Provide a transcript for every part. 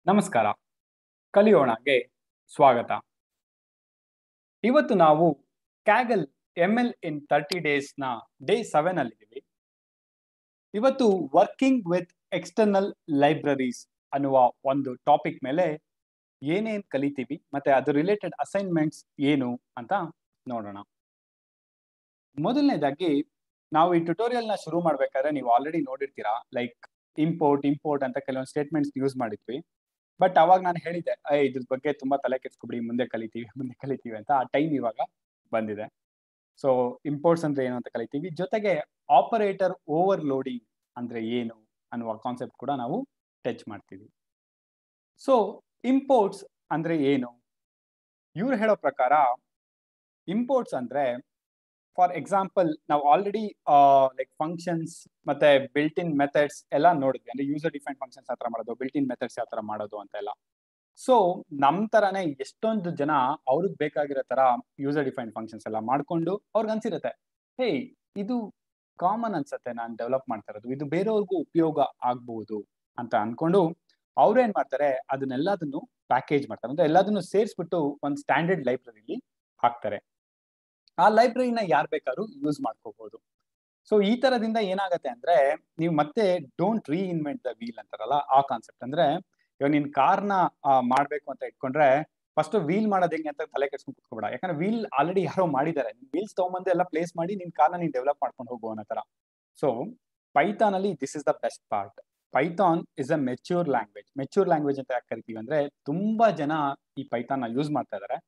ನಮಸ್ಕಾರ. ಕಲಿಯೋಣಗೆ ಸ್ವಾಗತ. ಇವತ್ತು ನಾವು ಕ್ಯಾಗಲ್ ML ಇನ್ 30 ಡೇಸ್ನ ಡೇ 7 ಅಲ್ಲಿದ್ದೀವಿ. ಇವತ್ತು ವರ್ಕಿಂಗ್ ವಿತ್ ಎಕ್ಸ್ಟರ್ನಲ್ ಲೈಬ್ರರೀಸ್ ಅನ್ನುವ ಒಂದು ಟಾಪಿಕ್ ಮೇಲೆ ಏನೇನು ಕಲಿತೀವಿ ಮತ್ತೆ ಅದು ರಿಲೇಟೆಡ್ ಅಸೈನ್ಮೆಂಟ್ಸ್ ಏನು ಅಂತ ನೋಡೋಣ. ಮೊದಲನೇದಾಗಿ ನಾವು ಈ ಟ್ಯುಟೋರಿಯಲ್ನ ಶುರು ಮಾಡ್ಬೇಕಾದ್ರೆ ನೀವು ಆಲ್ರೆಡಿ ನೋಡಿರ್ತೀರಾ, ಲೈಕ್ ಇಂಪೋರ್ಟ್ ಅಂತ ಕೆಲವೊಂದು ಸ್ಟೇಟ್ಮೆಂಟ್ಸ್ ಯೂಸ್ ಮಾಡಿದ್ವಿ. ಬಟ್ ಅವಾಗ ನಾನು ಹೇಳಿದ್ದೆ, ಇದ್ರ ಬಗ್ಗೆ ತುಂಬಾ ತಲೆ ಕೆಡ್ಸ್ಕೊಬಿಡಿ, ಮುಂದೆ ಕಲಿತೀವಿ ಅಂತ. ಆ ಟೈಮ್ ಇವಾಗ ಬಂದಿದೆ. ಸೊ ಇಂಪೋರ್ಟ್ಸ್ ಅಂದ್ರೆ ಏನು ಅಂತ ಕಲಿತೀವಿ, ಜೊತೆಗೆ ಆಪರೇಟರ್ ಓವರ್ಲೋಡಿಂಗ್ ಅಂದ್ರೆ ಏನು ಅನ್ನುವ ಕಾನ್ಸೆಪ್ಟ್ ಕೂಡ ನಾವು ಟಚ್ ಮಾಡ್ತೀವಿ. ಸೊ ಇಂಪೋರ್ಟ್ಸ್ ಅಂದ್ರೆ ಏನು? ಇವ್ರು ಹೇಳೋ ಪ್ರಕಾರ ಇಂಪೋರ್ಟ್ಸ್ ಅಂದ್ರೆ, ಫಾರ್ ಎಕ್ಸಾಂಪಲ್, ನಾವು ಆಲ್ರೆಡಿ ಲೈಕ್ ಫಂಕ್ಷನ್ಸ್ ಮತ್ತೆ ಬಿಲ್ಟ್ ಇನ್ ಮೆಥಡ್ಸ್ ಎಲ್ಲ ನೋಡಿದ್ವಿ. ಅಂದ್ರೆ ಯೂಸರ್ ಡಿಫೈನ್ಡ್ ಫಂಕ್ಷನ್ಸ್ ಯಾವ ತರ ಮಾಡೋದು, ಬಿಲ್ಟ್ ಇನ್ ಮೆಥಡ್ಸ್ ಯಾವ ತರ ಮಾಡೋದು ಅಂತೆಲ್ಲ. ಸೊ ನಮ್ ತರಾನೇ ಎಷ್ಟೊಂದು ಜನ ಅವ್ರಿಗೆ ಬೇಕಾಗಿರೋ ತರ ಯೂಸರ್ ಡಿಫೈನ್ಡ್ ಫಂಕ್ಷನ್ಸ್ ಎಲ್ಲ ಮಾಡ್ಕೊಂಡು ಅವ್ರಿಗೆ ಅನ್ಸಿರುತ್ತೆ, ಹೇ ಇದು ಕಾಮನ್ ಅನ್ಸತ್ತೆ ನಾನು ಡೆವಲಪ್ ಮಾಡ್ತಾ ಇರೋದು, ಇದು ಬೇರೆಯವ್ರಿಗೂ ಉಪಯೋಗ ಆಗ್ಬಹುದು ಅಂತ ಅನ್ಕೊಂಡು ಅವ್ರೇನ್ ಮಾಡ್ತಾರೆ, ಅದನ್ನೆಲ್ಲದನ್ನು ಪ್ಯಾಕೇಜ್ ಮಾಡ್ತಾರೆ. ಅಂದ್ರೆ ಎಲ್ಲದನ್ನು ಸೇರಿಸ್ಬಿಟ್ಟು ಒಂದು ಸ್ಟ್ಯಾಂಡರ್ಡ್ ಲೈಬ್ರರಿಲಿ ಹಾಕ್ತಾರೆ. ಆ ಲೈಬ್ರರಿನ ಯಾರು ಬೇಕಾದ್ರೂ ಯೂಸ್ ಮಾಡ್ಕೋಬಹುದು. ಸೊ ಈ ತರದಿಂದ ಏನಾಗತ್ತೆ ಅಂದ್ರೆ, ನೀವು ಮತ್ತೆ ಡೋಂಟ್ ರೀಇನ್ವೆಂಟ್ ದ ವೀಲ್ ಅಂತಾರಲ್ಲ, ಆ ಕಾನ್ಸೆಪ್ಟ್. ಅಂದ್ರೆ ಇವಾಗ ನೀನ್ ಕಾರ್ನ ಮಾಡ್ಬೇಕು ಅಂತ ಇಟ್ಕೊಂಡ್ರೆ ಫಸ್ಟ್ ವೀಲ್ ಮಾಡೋದ್ ಹೆಂಗೆ ಅಂತ ತಲೆ ಕೆಡ್ಸ್ಕೊಂಡು ಕುತ್ಕೋಬೇಡ. ಯಾಕಂದ್ರೆ ವೀಲ್ ಆಲ್ರೆಡಿ ಯಾರೋ ಮಾಡಿದ್ದಾರೆ, ವೀಲ್ಸ್ ತಗೊಂಬಂದು ಎಲ್ಲ ಪ್ಲೇಸ್ ಮಾಡಿ ನಿನ್ ಕಾರ್ನ ನೀನ್ ಡೆವಲಪ್ ಮಾಡ್ಕೊಂಡು ಹೋಗೋ ಅನ್ನೋ ತರ. ಸೊ ಪೈಥಾನ್ ಅಲ್ಲಿ this is the best part. Python is a mature language ಅಂತ ಯಾಕೆ ಕರಿತೀವಿ ಅಂದ್ರೆ, ತುಂಬಾ ಜನ ಈ ಪೈಥಾನ್ ನ ಯೂಸ್ ಮಾಡ್ತಾ ಇದಾರೆ.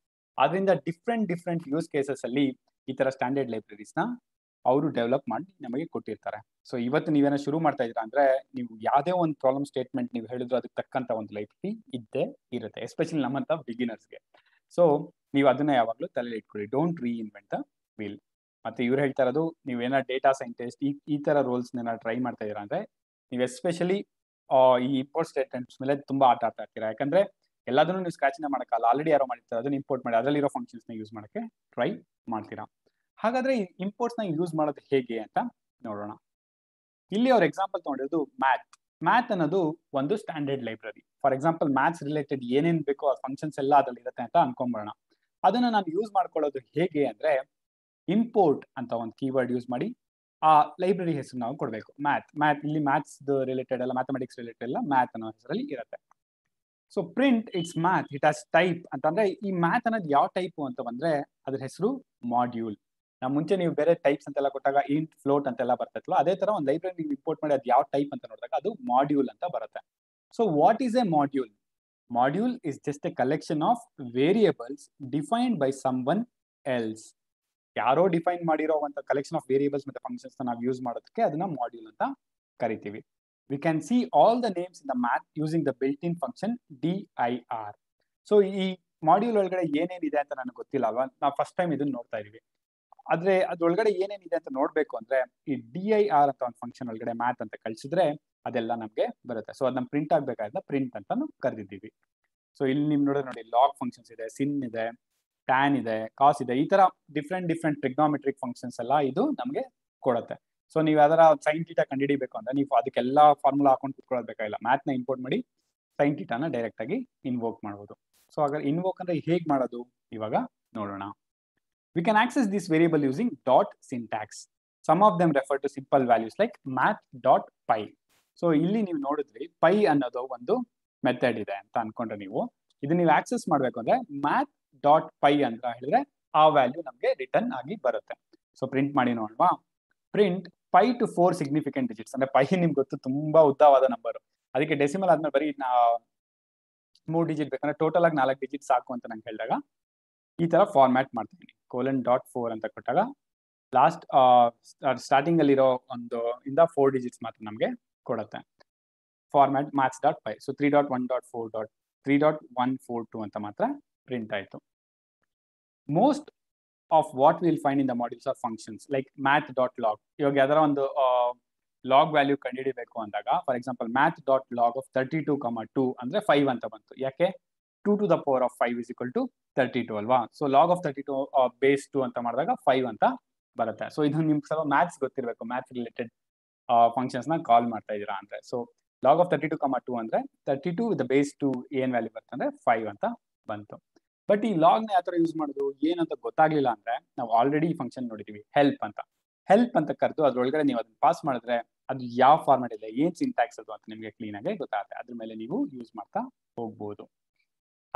ಆದ್ರಿಂದ ಡಿಫ್ರೆಂಟ್ ಯೂಸ್ ಕೇಸಸ್ ಅಲ್ಲಿ ಈ ತರ ಸ್ಟ್ಯಾಂಡರ್ಡ್ ಲೈಬ್ರರೀಸ್ ನ ಅವರು ಡೆವಲಪ್ ಮಾಡಿ ನಮಗೆ ಕೊಟ್ಟಿರ್ತಾರೆ. ಸೊ ಇವತ್ತು ನೀವೇನೋ ಶುರು ಮಾಡ್ತಾ ಇದ್ದೀರಾ ಅಂದ್ರೆ, ನೀವು ಯಾವುದೇ ಒಂದು ಪ್ರಾಬ್ಲಮ್ ಸ್ಟೇಟ್ಮೆಂಟ್ ನೀವು ಹೇಳಿದ್ರು ಅದಕ್ಕೆ ತಕ್ಕಂತ ಒಂದು ಲೈಬ್ರರಿ ಇದ್ದೇ ಇರುತ್ತೆ, ಎಸ್ಪೆಷಲಿ ನಮ್ಮಂತ ಬಿಗಿನರ್ಸ್ಗೆ. ಸೊ ನೀವು ಅದನ್ನ ಯಾವಾಗಲೂ ತಲೆಯಲ್ಲಿ ಇಟ್ಕೊಳ್ಳಿ, ಡೋಂಟ್ ರೀಇನ್ವೆಂಟ್ ದ ವೀಲ್. ಮತ್ತೆ ಇವ್ರು ಹೇಳ್ತಾ ಇರೋದು, ನೀವೇನೋ ಡೇಟಾ ಸೈಂಟಿಸ್ಟ್ ಈ ತರ ರೋಲ್ಸ್ ಟ್ರೈ ಮಾಡ್ತಾ ಇದೀರಾ ಅಂದ್ರೆ, ನೀವು ಎಸ್ಪೆಷಲಿ ಈ ಇಂಪೋರ್ಟ್ ಸ್ಟೇಟ್ಮೆಂಟ್ಸ್ ಮೇಲೆ ತುಂಬಾ ಆಟ ಆಡ್ತಾ ಇರ್ತೀರಾ. ಯಾಕಂದ್ರೆ ಎಲ್ಲದನ್ನು ನೀವು ಸ್ಕ್ರಾಚಿಂದ ಮಾಡಕ್ಕಲ್ಲ, ಆಲ್ರೆಡಿ ಯಾರೋ ಮಾಡಿರ್ತಾರೆ, ಅದನ್ನ ಇಂಪೋರ್ಟ್ ಮಾಡಿ ಅದರಲ್ಲಿರೋ ಫಂಕ್ಷನ್ಸ್ ನ ಯೂಸ್ ಮಾಡಕ್ಕೆ ಟ್ರೈ ಮಾಡ್ತೀರಾ. ಹಾಗಾದ್ರೆ ಈ ಇಂಪೋರ್ಟ್ಸ್ ನ ಯೂಸ್ ಮಾಡೋದು ಹೇಗೆ ಅಂತ ನೋಡೋಣ. ಇಲ್ಲಿ ಅವ್ರ ಎಕ್ಸಾಂಪಲ್ ತಗೊಂಡಿರೋದು ಮ್ಯಾಥ್ ಅನ್ನೋದು ಒಂದು standard library. For example maths related ಏನೇನ್ ಬೇಕೋ ಆ ಫಂಕ್ಷನ್ಸ್ ಎಲ್ಲ ಅದ್ರಲ್ಲಿ ಇರುತ್ತೆ ಅಂತ ಅನ್ಕೊಂಡ್ಬರೋಣ. ಅದನ್ನ ನಾನು ಯೂಸ್ ಮಾಡ್ಕೊಳ್ಳೋದು ಹೇಗೆ ಅಂದ್ರೆ, ಇಂಪೋರ್ಟ್ ಅಂತ ಒಂದು ಕೀವರ್ಡ್ ಯೂಸ್ ಮಾಡಿ ಆ ಲೈಬ್ರರಿ ಹೆಸರು ನಾವು ಕೊಡಬೇಕು. ಮ್ಯಾಥ್ ಇಲ್ಲಿ ಮ್ಯಾಥ್ಸ್ ರಿಲೇಟೆಡ್ ಎಲ್ಲ, ಮ್ಯಾಥಮೆಟಿಕ್ಸ್ ರಿಲೇಟೆಡ್ ಎಲ್ಲ ಮ್ಯಾಥ್ ಅನ್ನೋ ಹೆಸರಲ್ಲಿ ಇರುತ್ತೆ. So print it's math it has type ಅಂತಂದ್ರೆ, ಈ ಮ್ಯಾಥ್ ಅನ್ನೋದು ಯಾವ ಟೈಪ್ ಅಂತ ಬಂದ್ರೆ ಅದ್ರ ಹೆಸರು ಮಾಡ್ಯೂಲ್. ನಾವು ಮುಂಚೆ ನೀವು ಬೇರೆ ಟೈಪ್ಸ್ ಅಂತೆಲ್ಲ ಕೊಟ್ಟಾಗ ಇಂಟ್, ಫ್ಲೋಟ್ ಅಂತೆಲ್ಲ ಬರ್ತಿತ್ತು, ಅದೇ ತರ ಒಂದು ಲೈಬ್ರರಿ ನೀವು ಇಂಪೋರ್ಟ್ ಮಾಡಿ ಅದು ಯಾವ ಟೈಪ್ ಅಂತ ನೋಡಿದಾಗ ಅದು ಮಾಡ್ಯೂಲ್ ಅಂತ ಬರುತ್ತೆ. So what is a module? Module is just a collection of variables defined by someone else. ಯಾರೋ ಡಿಫೈನ್ ಮಾಡಿರೋ ಒಂದು ಕಲೆಕ್ಷನ್ ಆಫ್ ವೇರಿಯೇಬಲ್ಸ್ ಮತ್ತೆ ಫಂಕ್ಷನ್ಸ್ ನಾವು ಯೂಸ್ ಮಾಡೋದಕ್ಕೆ ಅದನ್ನ ಮಾಡ್ಯೂಲ್ ಅಂತ ಕರಿತೀವಿ. We can see all the names in the math using the built-in function dir. So ಈ ಮಾಡ್ಯೂಲ್ ಒಳಗಡೆ ಏನೇನಿದೆ ಅಂತ ನನಗೆ ಗೊತ್ತಿಲ್ಲ ಅಲ್ವಾ, ನಾವು ಫಸ್ಟ್ ಟೈಮ್ ಇದನ್ನ ನೋಡ್ತಾ ಇದೀವಿ. ಆದ್ರೆ ಅದ್ರೊಳಗಡೆ ಏನೇನಿದೆ ಅಂತ ನೋಡ್ಬೇಕು ಅಂದ್ರೆ, ಈ dir ಅಂತ ಒಂದು ಫಂಕ್ಷನ್ ಒಳಗಡೆ ಮ್ಯಾಥ್ ಅಂತ ಕಳ್ಸಿದ್ರೆ ಅದೆಲ್ಲ ನಮ್ಗೆ ಬರುತ್ತೆ. ಸೊ ಅದನ್ನ ಪ್ರಿಂಟ್ ಆಗ್ಬೇಕಾದ್ರೆ ಪ್ರಿಂಟ್ ಅಂತ ಕರೆದಿದ್ದೀವಿ. ಸೊ ಇಲ್ಲಿ ನಿಮ್ ನೋಡಿ ಲಾಗ್ ಫಂಕ್ಷನ್ಸ್ ಇದೆ, ಸಿನ್ ಇದೆ, ಟ್ಯಾನ್ ಇದೆ, ಕಾಸ್ ಇದೆ, ಈ ತರ ಡಿಫ್ರೆಂಟ್ ಟ್ರಿಗ್ನೋಮೆಟ್ರಿಕ್ ಫಂಕ್ಷನ್ಸ್ ಎಲ್ಲ ಇದು ನಮ್ಗೆ ಕೊಡುತ್ತೆ. ಸೊ ನೀವು ಯಾವ್ದಾರ ಸೈನ್ ಥೀಟಾ ಕಂಡುಹಿಡಿಬೇಕು ಅಂದ್ರೆ ನೀವು ಅದಕ್ಕೆಲ್ಲ ಫಾರ್ಮುಲಾ ಹಾಕೊಂಡು ಕುತ್ಕೊಳ್ಳೋದಬೇಕಾಗಿಲ್ಲ, ಮ್ಯಾಥ್ ನ ಇಂಪೋರ್ಟ್ ಮಾಡಿ ಸೈನ್ ಥೀಟಾನ ಡೈರೆಕ್ಟ್ ಆಗಿ ಇನ್ವೋಕ್ ಮಾಡಬಹುದು. ಸೊ ಹಾಗಾದ್ರೆ ಇನ್ವೋಕ್ ಅಂದ್ರೆ ಹೇಗ್ ಮಾಡೋದು ಇವಾಗ ನೋಡೋಣ. We can access this variable using dot syntax. Some of them refer to simple values like math.py. So ಇಲ್ಲಿ ನೀವು ನೋಡಿದ್ರಿ ಪೈ ಅನ್ನೋದು ಒಂದು ಮೆಥಡ್ ಇದೆ ಅಂತ ಅನ್ಕೊಂಡ್ರೆ, ಇದನ್ನ ನೀವು ಆಕ್ಸೆಸ್ ಮಾಡ್ಬೇಕು ಅಂದ್ರೆ math.py ಅಂತ ಹೇಳಿದ್ರೆ ಆ ವ್ಯಾಲ್ಯೂ ನಮ್ಗೆ ರಿಟರ್ನ್ ಆಗಿ ಬರುತ್ತೆ. ಸೊ ಪ್ರಿಂಟ್ ಮಾಡಿ ನೋಡುವ. Print pi to 4 significant digits. ಅಂದ್ರೆ ಪೈ ನಿಮ್ಗೆ ಗೊತ್ತು, ತುಂಬಾ ಉದ್ದವಾದ ನಂಬರ್, ಅದಕ್ಕೆ ಡೆಸಿಮಲ್ ಆದ್ಮೇಲೆ ಬರೀ 3 ಡಿಜಿಟ್ ಬೇಕಂದ್ರೆ ಟೋಟಲ್ ಆಗಿ 4 ಡಿಜಿಟ್ ಸಾಕು ಅಂತ ನಂಗೆ ಹೇಳಿದಾಗ ಈ ತರ ಫಾರ್ಮ್ಯಾಟ್ ಮಾಡ್ತೀನಿ. :.4 ಅಂತ ಕೊಟ್ಟಾಗ ಲಾಸ್ಟ್ ಸ್ಟಾರ್ಟಿಂಗ್ ಅಲ್ಲಿರೋ ಒಂದು 4 ಡಿಜಿಟ್ಸ್ ಮಾತ್ರ ನಮ್ಗೆ ಕೊಡುತ್ತೆ. Format maths.py. ಸೊ 3.1.4.3.142 ಅಂತ ಮಾತ್ರ ಪ್ರಿಂಟ್ ಆಯ್ತು. Most of what will find in the modules are functions like math.log. ಇವಾಗ ಯಾವ್ದಾರ ಒಂದು ಲಾಗ್ ವ್ಯಾಲ್ಯೂ ಕಂಡುಹಿಡಿಬೇಕು ಅಂದಾಗ, ಫಾರ್ ಎಕ್ಸಾಂಪಲ್ math.log ಆಫ್ 32,2 ಅಂದ್ರೆ 5 ಅಂತ ಬಂತು. ಯಾಕೆ? 2 to the power of 5 is equal to 32 ಅಲ್ವಾ. ಸೊ ಲಾಗ್ ಆಫ್ 32 ಬೇಸ್ 2 ಅಂತ ಮಾಡಿದಾಗ 5 ಅಂತ ಬರುತ್ತೆ. ಸೊ ಇದು ನಿಮ್ಗೆ ಸ್ವಲ್ಪ ಮ್ಯಾಥ್ಸ್ ಗೊತ್ತಿರಬೇಕು, ಮ್ಯಾಥ್ಸ್ ರಿಲೇಟೆಡ್ ಫಂಕ್ಷನ್ಸ್ ನ ಕಾಲ್ ಮಾಡ್ತಾ ಇದೀರಾ ಅಂದ್ರೆ. ಸೊ ಲಾಗ್ ಆಫ್ 32,2 ಅಂದ್ರೆ 32 ವಿತ್ ಬೇಸ್ 2 ಏನ್ ವ್ಯಾಲ್ಯೂ ಬರ್ತದೆ ಅಂದ್ರೆ 5 ಅಂತ ಬಂತು. ಬಟ್ ಈ ಲಾಗ್ ನ ಯಾವ ತರ ಯೂಸ್ ಮಾಡೋದು ಏನಂತ ಗೊತ್ತಾಗ್ಲಿಲ್ಲ ಅಂದ್ರೆ ನಾವು ಆಲ್ರೆಡಿ ಈ ಫಂಕ್ಷನ್ ನೋಡಿದೀವಿ ಹೆಲ್ಪ್ ಅಂತ ಕರೆದು ಅದ್ರೊಳಗಡೆ ನೀವು ಅದನ್ನ ಪಾಸ್ ಮಾಡಿದ್ರೆ ಅದು ಯಾವ ಫಾರ್ಮೆಟ್ ಇದೆ ಏನ್ ಸಿಂಟ್ಯಾಕ್ಸ್ ಅದು ಅಂತ ನಿಮಗೆ ಕ್ಲೀನ್ ಆಗಿ ಗೊತ್ತಾಗುತ್ತೆ. ಅದ್ರ ಮೇಲೆ ನೀವು ಯೂಸ್ ಮಾಡ್ತಾ ಹೋಗ್ಬೋದು.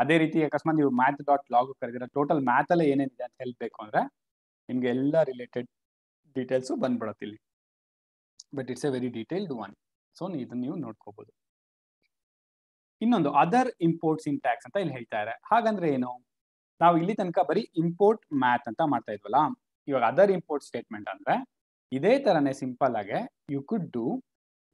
ಅದೇ ರೀತಿ ಅಕಸ್ಮಾತ್ ನೀವು ಮ್ಯಾಥ್ ಡಾಟ್ ಲಾಗ್ ಕರೆದಿರೋ ಟೋಟಲ್ ಮ್ಯಾಥ್ ಅಲ್ಲೇ ಏನೇನಿದೆ ಅಂತ ಹೆಲ್ಪ್ ಬೇಕು ಅಂದ್ರೆ ನಿಮ್ಗೆ ಎಲ್ಲ ರಿಲೇಟೆಡ್ ಡೀಟೇಲ್ಸ್ ಬಂದ್ಬಿಡುತ್ತೆ ಇಲ್ಲಿ. But it's A very detailed one. So ಇದನ್ನ ನೀವು ನೋಡ್ಕೋಬಹುದು. ಇನ್ನೊಂದು ಅದರ್ ಇಂಪೋರ್ಟ್ ಸಿಂಟ್ಯಾಕ್ಸ್ ಅಂತ ಇಲ್ಲಿ ಹೇಳ್ತಾ ಇದ್ದಾರೆ. ಹಾಗಂದ್ರೆ ಏನು? ನಾವು ಇಲ್ಲಿ ತನಕ ಬರೀ ಇಂಪೋರ್ಟ್ ಮ್ಯಾಥ್ ಅಂತ ಮಾಡ್ತಾ ಇದ್ವಲ್ಲ, ಇವಾಗ ಅದರ್ ಇಂಪೋರ್ಟ್ ಸ್ಟೇಟ್ಮೆಂಟ್ ಅಂದ್ರೆ ಇದೇ ತರನೇ ಸಿಂಪಲ್ ಆಗಿ ಯು ಕುಡ್ ಡೂ,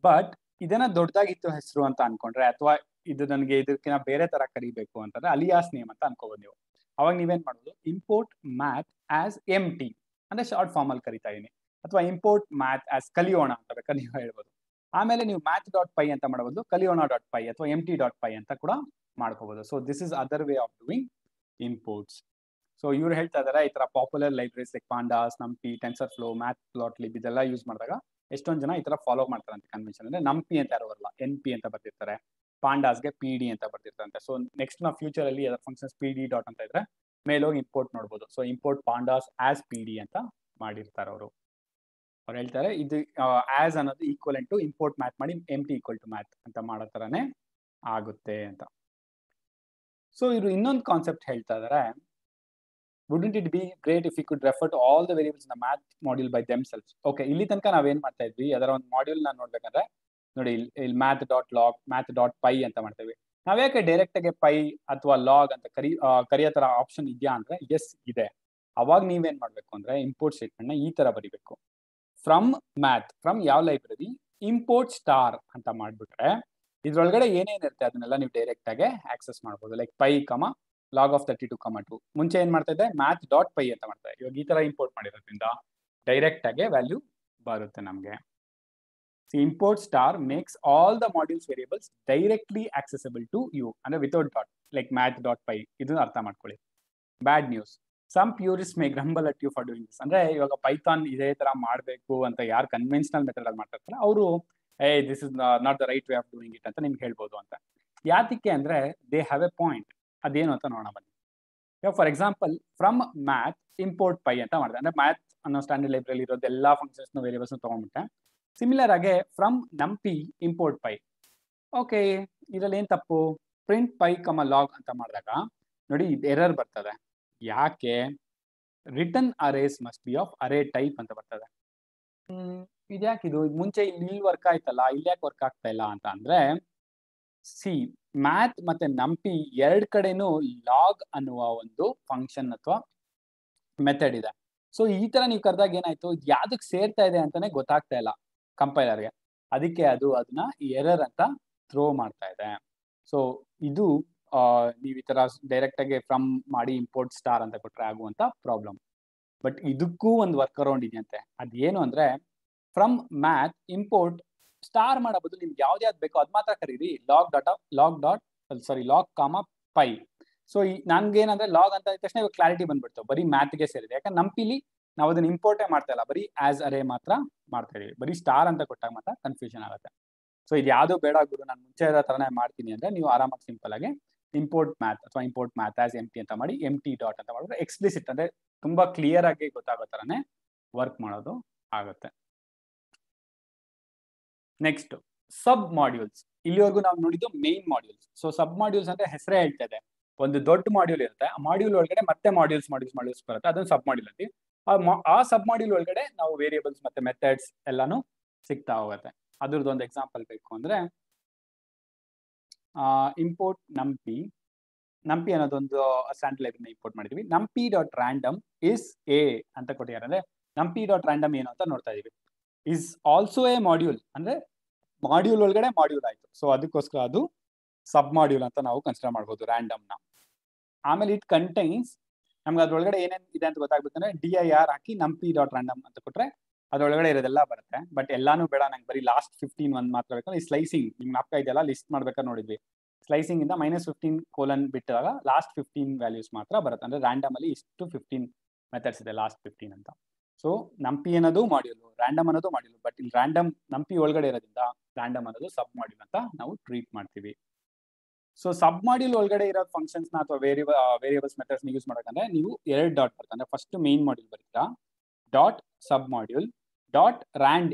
ಬಟ್ ಇದನ್ನ ದೊಡ್ಡದಾಗಿತ್ತು ಹೆಸರು ಅಂತ ಅನ್ಕೊಂಡ್ರೆ ಅಥವಾ ಇದು ನನಗೆ ಇದಕ್ಕಿಂತ ಬೇರೆ ತರ ಕರಿಬೇಕು ಅಂತಂದ್ರೆ ಅಲಿಯಾಸ್ ನೇಮ್ ಅಂತ ಅನ್ಕೋಬಹುದು ನೀವು. ಅವಾಗ ನೀವೇನ್ ಮಾಡೋದು ಇಂಪೋರ್ಟ್ ಮ್ಯಾಥ್ ಆಸ್ MT ಅಂದ್ರೆ ಶಾರ್ಟ್ ಫಾರ್ಮ್ ಅಲ್ಲಿ ಕರಿತಾ ಇದೀನಿ, ಅಥವಾ ಇಂಪೋರ್ಟ್ ಮ್ಯಾಥ್ ಆಸ್ ಕಲಿಯೋಣ ಅಂತ ಬೇಕಾದ್ರೆ ನೀವು ಹೇಳ್ಬೋದು. ಆಮೇಲೆ ನೀವು ಮ್ಯಾಥ್ ಡಾಟ್ ಪೈ ಅಂತ ಮಾಡಬಹುದು, ಕಲಿಯೋಣ ಡಾಟ್ ಪೈ ಅಥವಾ MT ಡಾಟ್ ಪೈ ಅಂತ ಕೂಡ ಮಾಡ್ಕೋಬಹುದು. So this is other way of doing imports. So ಇವ್ರು ಹೇಳ್ತಾ ಇದಾರೆ ಈ ತರ popular libraries like pandas, NumPy, TensorFlow, matplotlib ಇದೆಲ್ಲ ಯೂಸ್ ಮಾಡಿದಾಗ ಎಷ್ಟೊಂದು ಜನ ಈ ತರ ಫಾಲೋ ಮಾಡ್ತಾರೆ ಅಂತ ಕನ್ವೆನ್ಷನ್. ಅಂದ್ರೆ ನಂಪಿ ಅಂತ ಯಾರು ಬರಲ್ಲ, NP ಅಂತ ಬರ್ತಿರ್ತಾರೆ, ಪಾಂಡಾಸ್ಗೆ PD ಅಂತ ಬರ್ತಿರ್ತಾರೆ. ಸೊ ನೆಕ್ಸ್ಟ್ ನಾವು ಫ್ಯೂಚರ್ ಅಲ್ಲಿ ಅದರ ಫಂಕ್ಷನ್ಸ್ PD ಡಾಟ್ ಅಂತ ಇದ್ರೆ ಮೇಲೋಗಿ ಇಂಪೋರ್ಟ್ ನೋಡ್ಬೋದು. So import pandas as PD ಅಂತ ಮಾಡಿರ್ತಾರೆ ಅವರು. ಅವ್ರು ಹೇಳ್ತಾರೆ ಇದು ಆಸ್ ಅನ್ನೋದು ಈಕ್ವಲೆಂಟ್ ಟು ಇಂಪೋರ್ಟ್ ಮ್ಯಾಥ್ ಮಾಡಿ MT ಈಕ್ವಲ್ ಟು ಮ್ಯಾಥ್ ಅಂತ ಮಾಡೋ ತರನೇ ಆಗುತ್ತೆ ಅಂತ. ಸೊ ಇವರು ಇನ್ನೊಂದು ಕಾನ್ಸೆಪ್ಟ್ ಹೇಳ್ತಾ ಇದಾರೆ, wouldn't it be great if we could refer to all the variables in the math module by themselves? Okay, ಇಲ್ಲಿ ತನಕ ನಾವೇನ್ ಮಾಡ್ತಾ ಇದ್ವಿ, ಅದರ ಒಂದು ಮಾಡ್ಯೂಲ್ ನ ನೋಡ್ಬೇಕಂದ್ರೆ ನೋಡಿ ಇಲ್ಲಿ math dot log, math dot pi ಅಂತ ಮಾಡ್ತೇವೆ. ನಾವ್ಯಾಕೆ ಡೈರೆಕ್ಟ್ ಆಗಿ ಪೈ ಅಥವಾ ಲಾಗ್ ಅಂತ ಕರಿಯೋ ತರ ಆಪ್ಷನ್ ಇದೆಯಾ ಅಂದ್ರೆ ಎಸ್ ಇದೆ. ಅವಾಗ ನೀವೇನ್ ಮಾಡ್ಬೇಕು ಅಂದ್ರೆ ಇಂಪೋರ್ಟ್ ಸ್ಟೇಟ್ಮೆಂಟ್ ನ ಈ ತರ ಬರಿಬೇಕು, ಫ್ರಮ್ ಮ್ಯಾಥ್, ಫ್ರಮ್ ಯಾವ ಲೈಬ್ರರಿ, ಇಂಪೋರ್ಟ್ ಸ್ಟಾರ್ ಅಂತ ಮಾಡ್ಬಿಟ್ರೆ ಇದ್ರೊಳಗಡೆ ಏನೇನಿರುತ್ತೆ ಅದನ್ನೆಲ್ಲ ನೀವು ಡೈರೆಕ್ಟ್ ಆಗಿ ಆಕ್ಸೆಸ್ ಮಾಡ್ಬೋದು. ಲೈಕ್ ಪೈ ಕಮ ಲಾಗ್ ಆಫ್ 32,2 ಮುಂಚೆ ಏನ್ ಮಾಡ್ತಾ ಇದ್ದೆ ಮ್ಯಾಥ್ ಡಾಟ್ ಪೈ ಅಂತ ಮಾಡ್ತಾ ಇವಾಗ ಈ ತರ ಇಂಪೋರ್ಟ್ ಮಾಡಿರೋದ್ರಿಂದ ಡೈರೆಕ್ಟ್ ಆಗಿ ವ್ಯಾಲ್ಯೂ ಬರುತ್ತೆ ನಮ್ಗೆ. Import star makes all the modules variables directly accessible to you ಅಂದ್ರೆ without dot, like math dot pi. ಇದನ್ನ ಅರ್ಥ ಮಾಡ್ಕೊಳ್ಳಿ. Bad news, some purist may grumble at you for doing this. ಅಂದ್ರೆ ಇವಾಗ ಪೈಥಾನ್ ಇದೇ ತರ ಮಾಡಬೇಕು ಅಂತ ಯಾರು ಕನ್ವೆನ್ಷನಲ್ ಮೆಥಡ್ ಅಲ್ಲಿ ಮಾಡ್ತಾರೆ ಅವರು this is not the right way of doing it ಅಂತ ನಿಮ್ಗೆ ಹೇಳ್ಬೋದು ಅಂತ. ಯಾತಕ್ಕೆ ಅಂದ್ರೆ ದೇ ಹ್ಯಾವ್ ಎ ಪಾಯಿಂಟ್. ಅದೇನು ಅಂತ ನೋಡೋಣ ಬನ್ನಿ. ಇವಾಗ for example from math import pi ಅಂತ ಮಾಡಿದೆ ಅಂದ್ರೆ ಮ್ಯಾಥ್ ಅನ್ನೋ ಸ್ಟ್ಯಾಂಡರ್ಡ್ ಲೈಬ್ರರಿ ಇರೋದು ಎಲ್ಲಾ ಫಂಕ್ಷನ್ಸ್ ವೇರಿಯೇಬಲ್ಸ್ ತಗೊಂಡ್ಬಿಟ್ಟೆ. ಸಿಮಿಲರ್ ಆಗಿ from numpy import pi. Okay, ಇದ್ರಲ್ಲಿ ಏನ್ ತಪ್ಪು? ಪ್ರಿಂಟ್ ಪೈ ಕಮ ಲಾಗ್ ಅಂತ ಮಾಡಿದಾಗ ನೋಡಿ ಎರರ್ ಬರ್ತದೆ. ಯಾಕೆ? Return arrays must be of array type ಅಂತ ಬರ್ತದೆ. ಇದ್ಯಾಕಿದು ಮುಂಚೆ ಇಲ್ಲಿ ವರ್ಕ್ ಆಯ್ತಲ್ಲ, ಇಲ್ಲಿ ಯಾಕೆ ವರ್ಕ್ ಆಗ್ತಾ ಇಲ್ಲ ಅಂತ ಅಂದ್ರೆ ಸಿ ಮ್ಯಾಥ್ ಮತ್ತೆ ನಂಪಿ ಎರಡ್ ಕಡೆನೂ ಲಾಗ್ ಅನ್ನುವ ಒಂದು ಫಂಕ್ಷನ್ ಅಥವಾ ಮೆಥಡ್ ಇದೆ. ಸೊ ಈ ತರ ನೀವು ಕರೆದಾಗ ಏನಾಯ್ತು, ಯಾವ್ದಕ್ ಸೇರ್ತಾ ಇದೆ ಅಂತಾನೆ ಗೊತ್ತಾಗ್ತಾ ಇಲ್ಲ ಕಂಪೈಲರ್ಗೆ. ಅದಕ್ಕೆ ಅದು ಅದನ್ನ ಎರರ್ ಅಂತ ಥ್ರೋ ಮಾಡ್ತಾ ಇದೆ. ಸೊ ಇದು ನೀವು ಈ ತರ ಡೈರೆಕ್ಟ್ ಆಗಿ ಫ್ರಮ್ ಮಾಡಿ ಇಂಪೋರ್ಟ್ ಸ್ಟಾರ್ ಅಂತ ಕೊಟ್ರೆ ಆಗುವಂತ ಪ್ರಾಬ್ಲಮ್. ಬಟ್ ಇದಕ್ಕೂ ಒಂದು ವರ್ಕ್ ಅರೌಂಡ್ ಇದೆಯಂತೆ. ಅದೇನು ಅಂದ್ರೆ ಫ್ರಮ್ ಮ್ಯಾಥ್ ಇಂಪೋರ್ಟ್ ಸ್ಟಾರ್ ಮಾಡೋ ಬದಲು ನಿಮ್ಗೆ ಯಾವ್ದು ಬೇಕೋ ಅದ್ ಮಾತ್ರ ಕರೀರಿ, ಲಾಗ್ ಕಾಮ ಪೈ. ಸೊ ನನ್ಗೆ ಏನಂದ್ರೆ ಲಾಗ್ ಅಂತ ಇದ್ದ ತಕ್ಷಣ ಇವಾಗ ಕ್ಲಾರಿಟಿ ಬಂದ್ಬಿಡ್ತು, ಬರೀ ಮ್ಯಾಥ್ಗೆ ಸೇರಿದೆ. ಯಾಕಂದ್ರೆ ನಂಪಿಲಿ ನಾವು ಅದನ್ನ ಇಂಪೋರ್ಟೇ ಮಾಡ್ತಾ ಇಲ್ಲ, ಬರೀ ಆಸ್ ಅರೇ ಮಾತ್ರ ಮಾಡ್ತಾ ಇದೀವಿ. ಬರೀ ಸ್ಟಾರ್ ಅಂತ ಕೊಟ್ಟಾಗ ಮಾತ್ರ ಕನ್ಫ್ಯೂಷನ್ ಆಗುತ್ತೆ. ಸೊ ಇದು ಯಾವ್ದು ಬೇಡ ಗುರು, ನಾನು ಮುಂಚೆ ಇರೋ ತರನೇ ಮಾಡ್ತೀನಿ ಅಂದ್ರೆ ನೀವು ಆರಾಮಾಗಿ ಸಿಂಪಲ್ ಆಗಿ ಇಂಪೋರ್ಟ್ ಮ್ಯಾಥ್ ಅಥವಾ ಇಂಪೋರ್ಟ್ ಮ್ಯಾಥ್ ಆಸ್ MT ಅಂತ ಮಾಡಿ MT ಡಾಟ್ ಅಂತ ಮಾಡಿದ್ರೆ ಎಕ್ಸ್ಪ್ಲಿಸಿಟ್ ಅಂದ್ರೆ ತುಂಬಾ ಕ್ಲಿಯರ್ ಆಗಿ ಗೊತ್ತಾಗೋ ತರನೇ ವರ್ಕ್ ಮಾಡೋದು ಆಗುತ್ತೆ. ನೆಕ್ಸ್ಟ್ ಸಬ್ ಮಾಡ್ಯೂಲ್ಸ್. ಇಲ್ಲಿವರೆಗೂ ನಾವು ನೋಡಿದ್ದು ಮೇನ್ ಮಾಡ್ಯೂಲ್ಸ್. ಸೊ ಸಬ್ ಮಾಡ್ಯೂಲ್ಸ್ ಅಂದ್ರೆ ಹೆಸರೇ ಹೇಳ್ತಾ ಇದೆ, ಒಂದು ದೊಡ್ಡ ಮಾಡ್ಯೂಲ್ ಇರುತ್ತೆ, ಆ ಮಾಡ್ಯೂಲ್ ಒಳಗಡೆ ಮತ್ತೆ ಮಾಡ್ಯೂಲ್ಸ್ ಬರುತ್ತೆ, ಅದೊಂದು ಸಬ್ ಮಾಡ್ಯೂಲ್ ಅಂತೀವಿ. ಆ ಸಬ್ ಮಾಡ್ಯೂಲ್ ಒಳಗಡೆ ನಾವು ವೇರಿಯೇಬಲ್ಸ್ ಮತ್ತೆ ಮೆಥಡ್ಸ್ ಎಲ್ಲಾನು ಸಿಗ್ತಾ ಹೋಗುತ್ತೆ. ಅದ್ರದ್ದು ಒಂದು ಎಕ್ಸಾಂಪಲ್ ಬೇಕು ಅಂದ್ರೆ ಇಂಪೋರ್ಟ್ ನಂಪಿ ಅನ್ನೋದೊಂದು ಸ್ಟ್ಯಾಂಡರ್ಡ್ ಲೈಬ್ರರಿನ ಇಂಪೋರ್ಟ್ ಮಾಡಿದ್ವಿ. ನಂಪಿ ಡಾಟ್ ರ್ಯಾಂಡಮ್ ಇಸ್ ಎ ಅಂತ ಕೊಟ್ಟಿದ್ದಾರೆ. ಅಂದ್ರೆ ನಂಪಿ ಡಾಟ್ ರ್ಯಾಂಡಮ್ ಏನು ಅಂತ ನೋಡ್ತಾ ಇದೀವಿ. ಇಸ್ ಆಲ್ಸೋ ಎ ಮಾಡ್ಯೂಲ್ ಅಂದ್ರೆ ಮಾಡ್ಯೂಲ್ ಒಳಗಡೆ ಮಾಡ್ಯೂಲ್ ಆಯ್ತು. ಸೊ ಅದಕ್ಕೋಸ್ಕರ ಅದು ಸಬ್ ಮಾಡ್ಯೂಲ್ ಅಂತ ನಾವು ಕನ್ಸಿಡರ್ ಮಾಡ್ಬೋದು ರ್ಯಾಂಡಮ್ ನ. ಆಮೇಲೆ ಇಟ್ ಕಂಟೈನ್ಸ್, ನಮ್ಗೆ ಅದ್ರೊಳಗಡೆ ಏನೇನ್ ಇದೆ ಅಂತ ಗೊತ್ತಾಗ್ಬೇಕಂದ್ರೆ DIR ಹಾಕಿ ನಂಪಿ ಡಾಟ್ ರ್ಯಾಂಡಮ್ ಅಂತ ಕೊಟ್ರೆ ಅದ್ರೊಳಗಡೆ ಇರೋದೆಲ್ಲ ಬರುತ್ತೆ. ಬಟ್ ಎಲ್ಲಾನು ಬೇಡ, ನಂಗೆ ಬರೀ ಲಾಸ್ಟ್ 15 ಒಂದ್ ಮಾತ್ರ ಬೇಕು. ಈ ಸ್ಲೈಸಿಂಗ್ ನಿಮ್ಗೆ ನಾಪ್ಕ ಇದೆಲ್ಲ ಲಿಸ್ಟ್ ಮಾಡ್ಬೇಕಾದ್ರೆ ನೋಡಿದ್ವಿ, ಸ್ಲೈಸಿಂಗ್ ಇಂದ -15 ಬಿಟ್ಟಾಗ ಲಾಸ್ಟ್ 15 ವ್ಯಾಲ್ಯೂಸ್ ಮಾತ್ರ ಬರುತ್ತೆ. ಅಂದ್ರೆ ರ್ಯಾಂಡಮ್ ಅಲ್ಲಿ ಇಷ್ಟು 15 ಮೆಥಡ್ಸ್ ಇದೆ, ಲಾಸ್ಟ್ 15 ಅಂತ. ಸೊ ನಂಪಿ ಅನ್ನೋದು ಮಾಡ್ಯೂಲ್, ರ್ಯಾಂಡಮ್ ಅನ್ನೋದು ಮಾಡ್ಯೂಲ್. ಬಟ್ ಇಲ್ಲಿ ರ್ಯಾಂಡಮ್ ನಂಪಿ ಒಳಗಡೆ ಇರೋದ್ರಿಂದ ರ್ಯಾಂಡಮ್ ಅನ್ನೋದು ಸಬ್ ಮಾಡ್ಯೂಲ್ ಅಂತ ನಾವು ಟ್ರೀಟ್ ಮಾಡ್ತೀವಿ. ಸೊ ಸಬ್ ಮಾಡ್ಯೂಲ್ ಒಳಗಡೆ ಇರೋ ಫಂಕ್ಷನ್ಸ್ ನ ಅಥವಾ ವೇರಿಯಬಲ್ಸ್ ಮೆಥಡ್ಸ್ ಯೂಸ್ ಮಾಡಕಂದ್ರೆ ನೀವು 2 ಡಾಟ್ ಬರ್ತದೆ. ಅಂದ್ರೆ ಫಸ್ಟ್ ಮೇನ್ ಮಾಡ್ಯೂಲ್ ಬರೀತಾ ಡಾಟ್ ಸಬ್ ಮಾಡ್ಯೂಲ್ ಡಾಟ್ ರ್ಯಾಂಡ್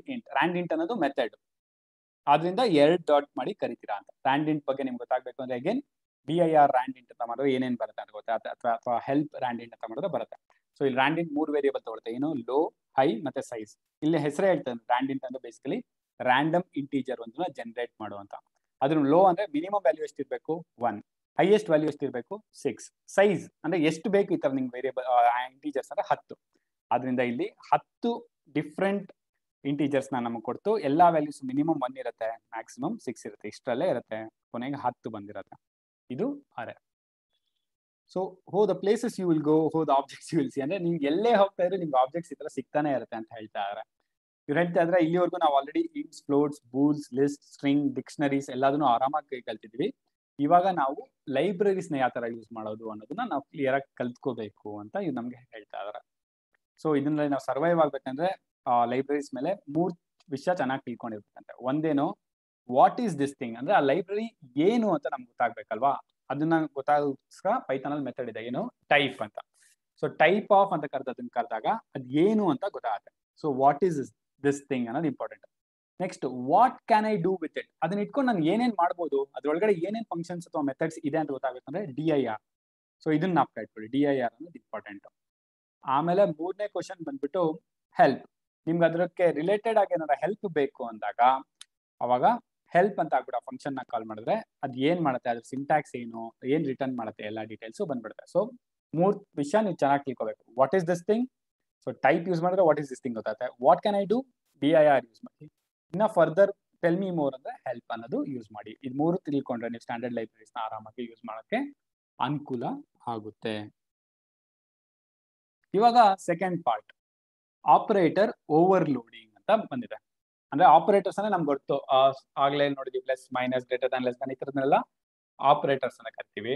ಇಂಟ್ ಅನ್ನೋದು ಮೆಥಡ್, ಆದ್ರಿಂದ 2 ಡಾಟ್ ಮಾಡಿ ಕರಿತೀರಾ ಅಂತ. ರ್ಯಾಂಡ್ ಇಂಟ್ ಬಗ್ಗೆ ನಿಮ್ಗೆ ಗೊತ್ತಾಗಬೇಕು ಅಂದ್ರೆ ಅಗೇನ್ dir ರ್ಯಾಂಡ್ ಇಂಟ್ ಅಂತ ಮಾಡಿದ್ರೆ ಏನೇನು ಬರುತ್ತೆ ಅಂತ ಗೊತ್ತಾ, ಅಥವಾ ಹೆಲ್ಪ್ ರ್ಯಾಂಡ್ ಇಂಟ್ ಅಂತ ಮಾಡಿದ್ರೆ ಬರುತ್ತೆ. ಸೊ ಇಲ್ಲಿ ರ್ಯಾಂಡ್ ಇಂಟ್ 3 ವೇರಿಯಬಲ್ ತಗೊಳುತ್ತೆ, ಏನು ಲೋ, ಹೈ ಮತ್ತೆ ಸೈಜ್. ಇಲ್ಲಿ ಹೆಸರೇ ಹೇಳ್ತಾರೆ ರ್ಯಾಂಡ್ ಇಂಟ್ ಅಂದ್ರೆ ಬೇಸಿಕಲಿ ರ್ಯಾಂಡಮ್ ಇಂಟೀಜರ್ ಒಂದನ್ನ ಜನರೇಟ್ ಮಾಡುವಂತ. ಅದ್ರ ಲೋ ಅಂದ್ರೆ ಮಿನಿಮಮ್ ವ್ಯಾಲ್ಯೂ ಎಷ್ಟಿರ್ಬೇಕು 1, ಹೈಯೆಸ್ಟ್ ವ್ಯಾಲ್ಯೂ ಎಷ್ಟಿರ್ಬೇಕು 6. ಸೈಜ್ ಅಂದ್ರೆ ಎಷ್ಟು ಬೇಕು ಈ ತರ ನಿಮ್ಗೆ ವೇರಿಯಬಲ್ ಇಂಟೀಜರ್ಸ್ ಅಂದ್ರೆ 10. ಆದ್ರಿಂದ ಇಲ್ಲಿ 10 ಡಿಫ್ರೆಂಟ್ ಇಂಟೀಜರ್ಸ್ ನಮಗೆ ಕೊಡ್ತು. ಎಲ್ಲಾ ವ್ಯಾಲ್ಯೂಸ್ ಮಿನಿಮಮ್ 1 ಇರುತ್ತೆ, ಮ್ಯಾಕ್ಸಿಮಮ್ 6 ಇರುತ್ತೆ, ಇಷ್ಟರಲ್ಲೇ ಇರುತ್ತೆ, ಕೊನೆಗೆ 10 ಬಂದಿರುತ್ತೆ. ಇದು array. So the places you will go, the objects you will see. ಅಂದ್ರೆ ನೀವು ಎಲ್ಲೇ ಹೋಗ್ತಾ ಇದ್ರೆ ನಿಮ್ಗೆ ಆಬ್ಜೆಕ್ಟ್ಸ್ ಈ ತರ ಸಿಗ್ತಾನೆ ಇರುತ್ತೆ ಅಂತ ಹೇಳ್ತಾ ಇದ್ದಾರೆ. ಇವ್ರು ಹೇಳ್ತಾ ಇದ್ರೆ ಇಲ್ಲಿವರೆಗೂ ನಾವು already ints, floats, bools, list, string, dictionaries ಎಲ್ಲದನ್ನು ಆರಾಮಾಗಿ ಕಲ್ತಿದ್ವಿ. ಇವಾಗ ನಾವು ಲೈಬ್ರರೀಸ್ ನ ಯಾವ ತರ ಯೂಸ್ ಮಾಡೋದು ಅನ್ನೋದನ್ನ ನಾವು ಕ್ಲಿಯರ್ ಆಗಿ ಕಲ್ತ್ಕೋಬೇಕು ಅಂತ ಇವ್ರು ನಮ್ಗೆ ಹೇಳ್ತಾ ಇದಾರೆ. ಸೊ ಇದನ್ನ ನಾವು ಸರ್ವೈವ್ ಆಗ್ಬೇಕಂದ್ರೆ ಲೈಬ್ರರೀಸ್ ಮೇಲೆ 3 ವಿಷಯ ಚೆನ್ನಾಗಿ ತಿಳ್ಕೊಂಡಿರ್ಬೇಕಂತೆ. ಒಂದೇನು ವಾಟ್ ಈಸ್ ದಿಸ್ ಥಿಂಗ್, ಅಂದ್ರೆ ಆ ಲೈಬ್ರರಿ ಏನು ಅಂತ ನಮ್ಗೆ ಗೊತ್ತಾಗ್ಬೇಕಲ್ವಾ. ಅದನ್ನ ಗೊತ್ತಾಗೋಸ್ಕರ ಪೈಥಾನ್ ಅಲ್ಲಿ ಮೆಥಡ್ ಇದೆ, ಏನು ಟೈಪ್ ಅಂತ. ಸೊ ಟೈಪ್ ಆಫ್ ಅಂತ ಅದನ್ನ ಕರೆದಾಗ ಅದ್ ಏನು ಅಂತ ಗೊತ್ತಾಗುತ್ತೆ. So what is this thing ಅನ್ನೋದು important. Next what can I do with it, ಅದನ್ನ ಇಟ್ಕೊಂಡು ನಾನು ಏನೇನ್ ಮಾಡ್ಬೋದು, ಅದ್ರೊಳಗಡೆ ಏನೇನ್ ಫಂಕ್ಷನ್ಸ್ ಅಥವಾ ಮೆಥಡ್ಸ್ ಇದೆ ಅಂತ ಗೊತ್ತಾಗಬೇಕಂದ್ರೆ dir. ಸೊ ಇದನ್ನ ನಾಪ್ಕ ಇಟ್ಕೊಳ್ಳಿ, dir ಅನ್ನೋದು ಇಂಪಾರ್ಟೆಂಟ್. ಆಮೇಲೆ 3ನೇ ಕ್ವಶನ್ ಬಂದ್ಬಿಟ್ಟು ಹೆಲ್ಪ್. ನಿಮ್ಗೆ ಅದಕ್ಕೆ ರಿಲೇಟೆಡ್ ಆಗಿ ಏನಾರ ಹೆಲ್ಪ್ ಬೇಕು ಅಂದಾಗ ಅವಾಗ ಹೆಲ್ಪ್ ಅಂತ ಆಗ್ಬಿಟ್ಟು ಆ ಫಂಕ್ಷನ್ ನ ಕಾಲ್ ಮಾಡಿದ್ರೆ ಅದ್ ಏನ್ ಮಾಡುತ್ತೆ, ಅದ್ರ ಸಿಂಟ್ಯಾಕ್ಸ್ ಏನು, ಏನ್ ರಿಟರ್ನ್ ಮಾಡುತ್ತೆ, ಎಲ್ಲ ಡೀಟೇಲ್ಸ್ ಬಂದ್ಬಿಡುತ್ತೆ. ಸೊ 3 ವಿಷಯ ನೀವು ಚೆನ್ನಾಗಿ ತಿಳ್ಕೋಬೇಕು. What is this thing, so type use ಮಾಡಿದ್ರೆ ವಾಟ್ ಈಸ್ ದಿಸ್ ಥಿಂಗ್ ಗೊತ್ತಾಗುತ್ತೆ. What can I do, dir use ಮಾಡಿ. ಇನ್ನ ಫರ್ದರ್ ಟೆಲ್ ಮಿ ಮೋರ್ ಅಂದ್ರೆ ಹೆಲ್ಪ್ ಅನ್ನೋದು ಯೂಸ್ ಮಾಡಿ. ಇದು 3 ತಿಳ್ಕೊಂಡ್ರೆ ನೀವು ಸ್ಟ್ಯಾಂಡರ್ಡ್ ಲೈಬ್ರರೀಸ್ ನ ಆರಾಮಾಗಿ ಯೂಸ್ ಮಾಡೋಕ್ಕೆ ಅನುಕೂಲ ಆಗುತ್ತೆ. ಇವಾಗ ಸೆಕೆಂಡ್ ಪಾರ್ಟ್, ಆಪರೇಟರ್ ಓವರ್ಲೋಡಿಂಗ್ ಅಂತ ಬಂದಿದೆ. ಅಂದ್ರೆ ಆಪರೇಟರ್ಸ್ ಅಂದ್ರೆ ನಮ್ಗೆ ಗೊತ್ತು, ಆಗ್ಲೇ ನೋಡಿದ್ವಿ plus, minus, greater than, less than, ಈ ತರದನ್ನೆಲ್ಲ ಆಪರೇಟರ್ಸ್ ಅನ್ನ ಕರಿತೀವಿ.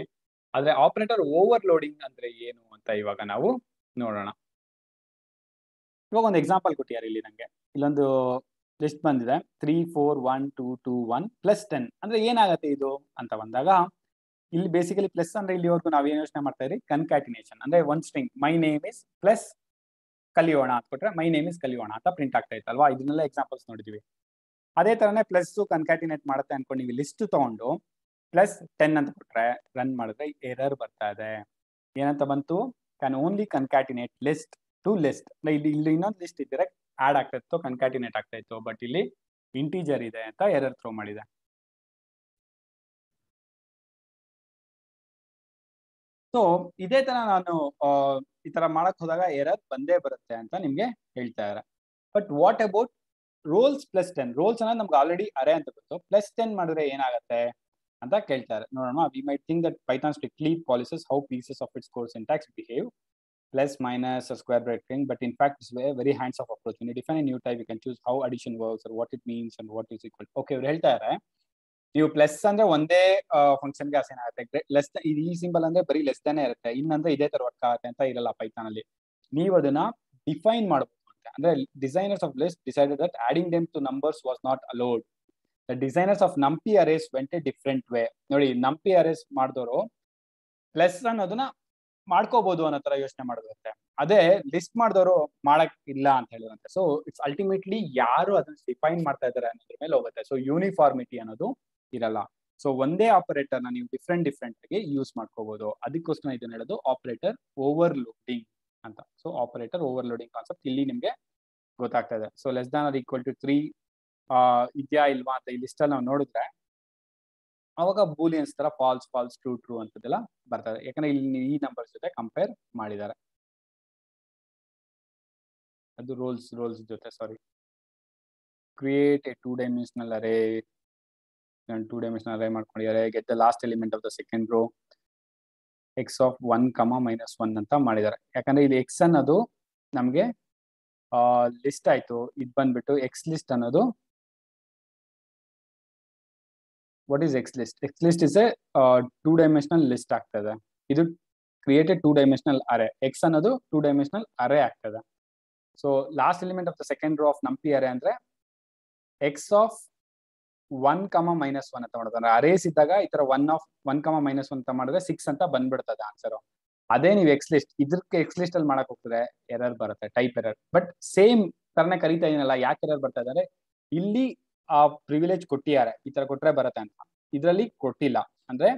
ಆದ್ರೆ ಆಪರೇಟರ್ ಓವರ್ಲೋಡಿಂಗ್ ಅಂದ್ರೆ ಏನು ಅಂತ ಇವಾಗ ನಾವು ನೋಡೋಣ. ಇವಾಗ ಒಂದು ಎಕ್ಸಾಂಪಲ್ ಕೊಟ್ಟಿದ್ದಾರೆ ಇಲ್ಲಿ ನಂಗೆ. ಇಲ್ಲೊಂದು ಲಿಸ್ಟ್ ಬಂದಿದೆ 3 4 1 2 2 1 ಪ್ಲಸ್ 10 ಅಂದ್ರೆ ಏನಾಗತ್ತೆ ಇದು ಅಂತ ಬಂದಾಗ ಇಲ್ಲಿ ಬೇಸಿಕಲಿ ಪ್ಲಸ್ ಅಂದ್ರೆ ಇಲ್ಲಿವರೆಗೂ ನಾವೇನು ಯೋಚನೆ ಮಾಡ್ತಾ ಇದ್ರಿ, ಕನ್ಕ್ಯಾಟಿನೇಷನ್. ಅಂದ್ರೆ ಒಂದ್ string my name is plus ಕಲಿಯೋಣ ಅಂತ ಕೊಟ್ರೆ ಮೈ ನೇಮ್ ಇಸ್ ಕಲಿಯೋಣ ಅಂತ ಪ್ರಿಂಟ್ ಆಗ್ತಾ ಇತ್ತಲ್ವಾ. ಇದನ್ನೆಲ್ಲ ಎಕ್ಸಾಂಪಲ್ಸ್ ನೋಡಿದ್ವಿ. ಅದೇ ತರನೇ ಪ್ಲಸ್ ಕನ್ಕ್ಯಾಟಿನೇಟ್ ಮಾಡುತ್ತೆ ಅನ್ಕೊಂಡು ನೀವು ಲಿಸ್ಟ್ ತಗೊಂಡು ಪ್ಲಸ್ 10 ಅಂತ ಕೊಟ್ರೆ ರನ್ ಮಾಡಿದ್ರೆ ಎರರ್ ಬರ್ತಾ ಇದೆ. ಏನಂತ ಬಂತು, can only concatenate list to list. ಇಲ್ಲಿ ಇನ್ನೊಂದು ಲಿಸ್ಟ್ ಇದ್ದರೆ ಆಡ್ ಆಗ್ತಾ ಇತ್ತು, ಕನ್ಕ್ಯಾಟಿನೇಟ್ ಆಗ್ತಾ ಇತ್ತು. ಬಟ್ ಇಲ್ಲಿ ಇಂಟೀಜರ್ ಇದೆ ಅಂತ ಎರರ್ ಥ್ರೋ ಮಾಡಿದೆ. ಸೊ ಇದೇ ತರ ನಾನು ಈ ತರ ಮಾಡಕ್ ಹೋದಾಗ ಎರರ್ ಬಂದೇ ಬರುತ್ತೆ ಅಂತ ನಿಮ್ಗೆ ಹೇಳ್ತಾ ಇದ್ದಾರೆ. But what about rolls plus 10? Rolls ಅನ್ನೋದು ನಮ್ಗೆ ಆಲ್ರೆಡಿ ಅರೆ ಅಂತ ಗೊತ್ತು, ಪ್ಲಸ್ 10 ಮಾಡಿದ್ರೆ ಏನಾಗುತ್ತೆ ಅಂತ ಕೇಳ್ತಾರೆ. ನೋಡೋಣ. We might think that Python strictly polices how pieces of its core syntax behave, plus minus a square bracket thing, but in fact it's a very hands off approach. When you define a new type, you can choose how addition works or what it means and what is equal. Okay, ಇವ್ರು ಹೇಳ್ತಾ ಇದ್ದಾರೆ ನೀವು plus ಅಂದ್ರೆ ಒಂದೇ ಫಂಕ್ಷನ್ಗೆ assign ಆಗುತ್ತೆ, less ಈ symbol ಅಂದ್ರೆ ಬರೀ ಲೆಸ್ ದಾನೇ ಇರುತ್ತೆ, ಇನ್ನಂದ್ರೆ ಇದೇ ತರ ವರ್ಕ್ ಆಗುತ್ತೆ ಅಂತ ಇರಲ್ಲ ಪೈಥಾನ್ ಅಲ್ಲಿ. ನೀವು ಅದನ್ನ ಡಿಫೈನ್ ಮಾಡಬಹುದು ಅಂತ. ಅಂದ್ರೆ designers of list decided that adding them to numbers was not allowed. The designers of NumPy arrays went a different way. ನೋಡಿ, ನಂಪಿ ಅರೇಸ್ ಮಾಡಿದವರು ಪ್ಲಸ್ ಅನ್ನೋದನ್ನ ಮಾಡ್ಕೋಬಹುದು ಅನ್ನೋ ತರ ಯೋಚನೆ ಮಾಡಿರುತ್ತೆ. ಅದೇ ಲಿಸ್ಟ್ ಮಾಡಿದವರು ಮಾಡಕ್ ಇಲ್ಲ ಅಂತ ಹೇಳಿದಂತೆ. ಸೊ ಇಟ್ಸ್ ಅಲ್ಟಿಮೇಟ್ಲಿ ಯಾರು ಅದನ್ನ ಡಿಫೈನ್ ಮಾಡ್ತಾ ಇದ್ದಾರೆ ಅನ್ನೋದ್ರ ಮೇಲೆ ಹೋಗುತ್ತೆ. ಸೊ ಯೂನಿಫಾರ್ಮಿಟಿ ಅನ್ನೋದು ಇರಲ್ಲ. ಸೊ ಒಂದೇ ಆಪರೇಟರ್ ನ ನೀವು ಡಿಫ್ರೆಂಟ್ ಆಗಿ ಯೂಸ್ ಮಾಡ್ಕೋಬಹುದು. ಅದಕ್ಕೋಸ್ಕರ ಇದನ್ನ ಹೇಳೋದು ಆಪರೇಟರ್ ಓವರ್ಲೋಡಿಂಗ್ ಅಂತ. ಸೊ ಆಪರೇಟರ್ ಓವರ್ಲೋಡಿಂಗ್ ಕಾನ್ಸೆಪ್ಟ್ ಇಲ್ಲಿ ನಿಮ್ಗೆ ಗೊತ್ತಾಗ್ತಾ ಇದೆ. So less than or equal to 3 ಇದೆಯಾ ಇಲ್ವಾ ಅಂತ ಈ ಲಿಸ್ಟ್ ಅಲ್ಲಿ ನಾವು ನೋಡಿದ್ರೆ ಅವಾಗ ಬೂಲಿಯನ್ಸ್ ತರ ಫಾಲ್ಸ್ ಫಾಲ್ಸ್ ಟ್ರೂ ಟ್ರೂ ಅಂತದೆಲ್ಲ ಬರ್ತದೆ. ಯಾಕಂದ್ರೆ ಇಲ್ಲಿ ಈ ನಂಬರ್ಸ್ ಜೊತೆ ಕಂಪೇರ್ ಮಾಡಿದ್ದಾರೆ. ಅದು ರೋಲ್ಸ್ ಜೊತೆ sorry. Create a 2 dimensional array. 2 dimensional array ಮಾಡ್ಕೊಂಡಿದ್ದಾರೆ. Get the last element of the second row x of 1, -1 ಅಂತ ಮಾಡಿದ್ದಾರೆ. ಯಾಕಂದ್ರೆ ಇಲ್ಲಿ ಎಕ್ಸ್ ಅನ್ನೋದು ನಮ್ಗೆ ಲಿಸ್ಟ್ ಆಯ್ತು. ಇದು ಬಂದ್ಬಿಟ್ಟು ಎಕ್ಸ್ ಲಿಸ್ಟ್ ಅನ್ನೋದು, what is X list? X list is A 2 dimensional list ಆಗ್ತದೆ. ಇದು ಕ್ರಿಯೇಟೆಡ್ 2 ಡೈಮೆನ್ಷನಲ್ ಅರೇ. ಎಕ್ಸ್ ಅನ್ನೋದು 2 ಡೈಮೆನ್ಷನಲ್ ಅರೇ ಆಗ್ತದೆ. So last element of the second row of NumPy array ಅಂದ್ರೆ ಎಕ್ಸ್ ಆಫ್ 1,-1 ಅಂತ ಮಾಡೋದು. ಅಂದ್ರೆ ಅರೇಸ್ ಇದ್ದಾಗ ಈ ತರ 1,-1 ಅಂತ ಮಾಡಿದ್ರೆ 6 ಅಂತ ಬಂದ್ಬಿಡ್ತದೆ ಆನ್ಸರ್. ಅದೇ ನೀವು ಎಕ್ಸ್ ಲಿಸ್ಟ್ ಇದಕ್ಕೆ ಎಕ್ಸ್ ಲಿಸ್ಟ್ ಅಲ್ಲಿ ಮಾಡಕ್ ಹೋಗ್ತದೆ ಎರರ್ ಬರುತ್ತೆ, ಟೈಪ್ ಎರರ್. ಬಟ್ ಸೇಮ್ ತರನೇ ಕರೀತಾ ಇದೀನಲ್ಲ, ಯಾಕೆ ಎರರ್ ಬರ್ತಾ ಇದಾರೆ, ಇಲ್ಲಿ ಆ ಪ್ರಿವಿಲೇಜ್ ಕೊಟ್ಟಿದ್ದಾರೆ, ಈ ತರ ಕೊಟ್ರೆ ಬರುತ್ತೆ ಅಂತ. ಇದರಲ್ಲಿ ಕೊಟ್ಟಿಲ್ಲ. ಅಂದ್ರೆ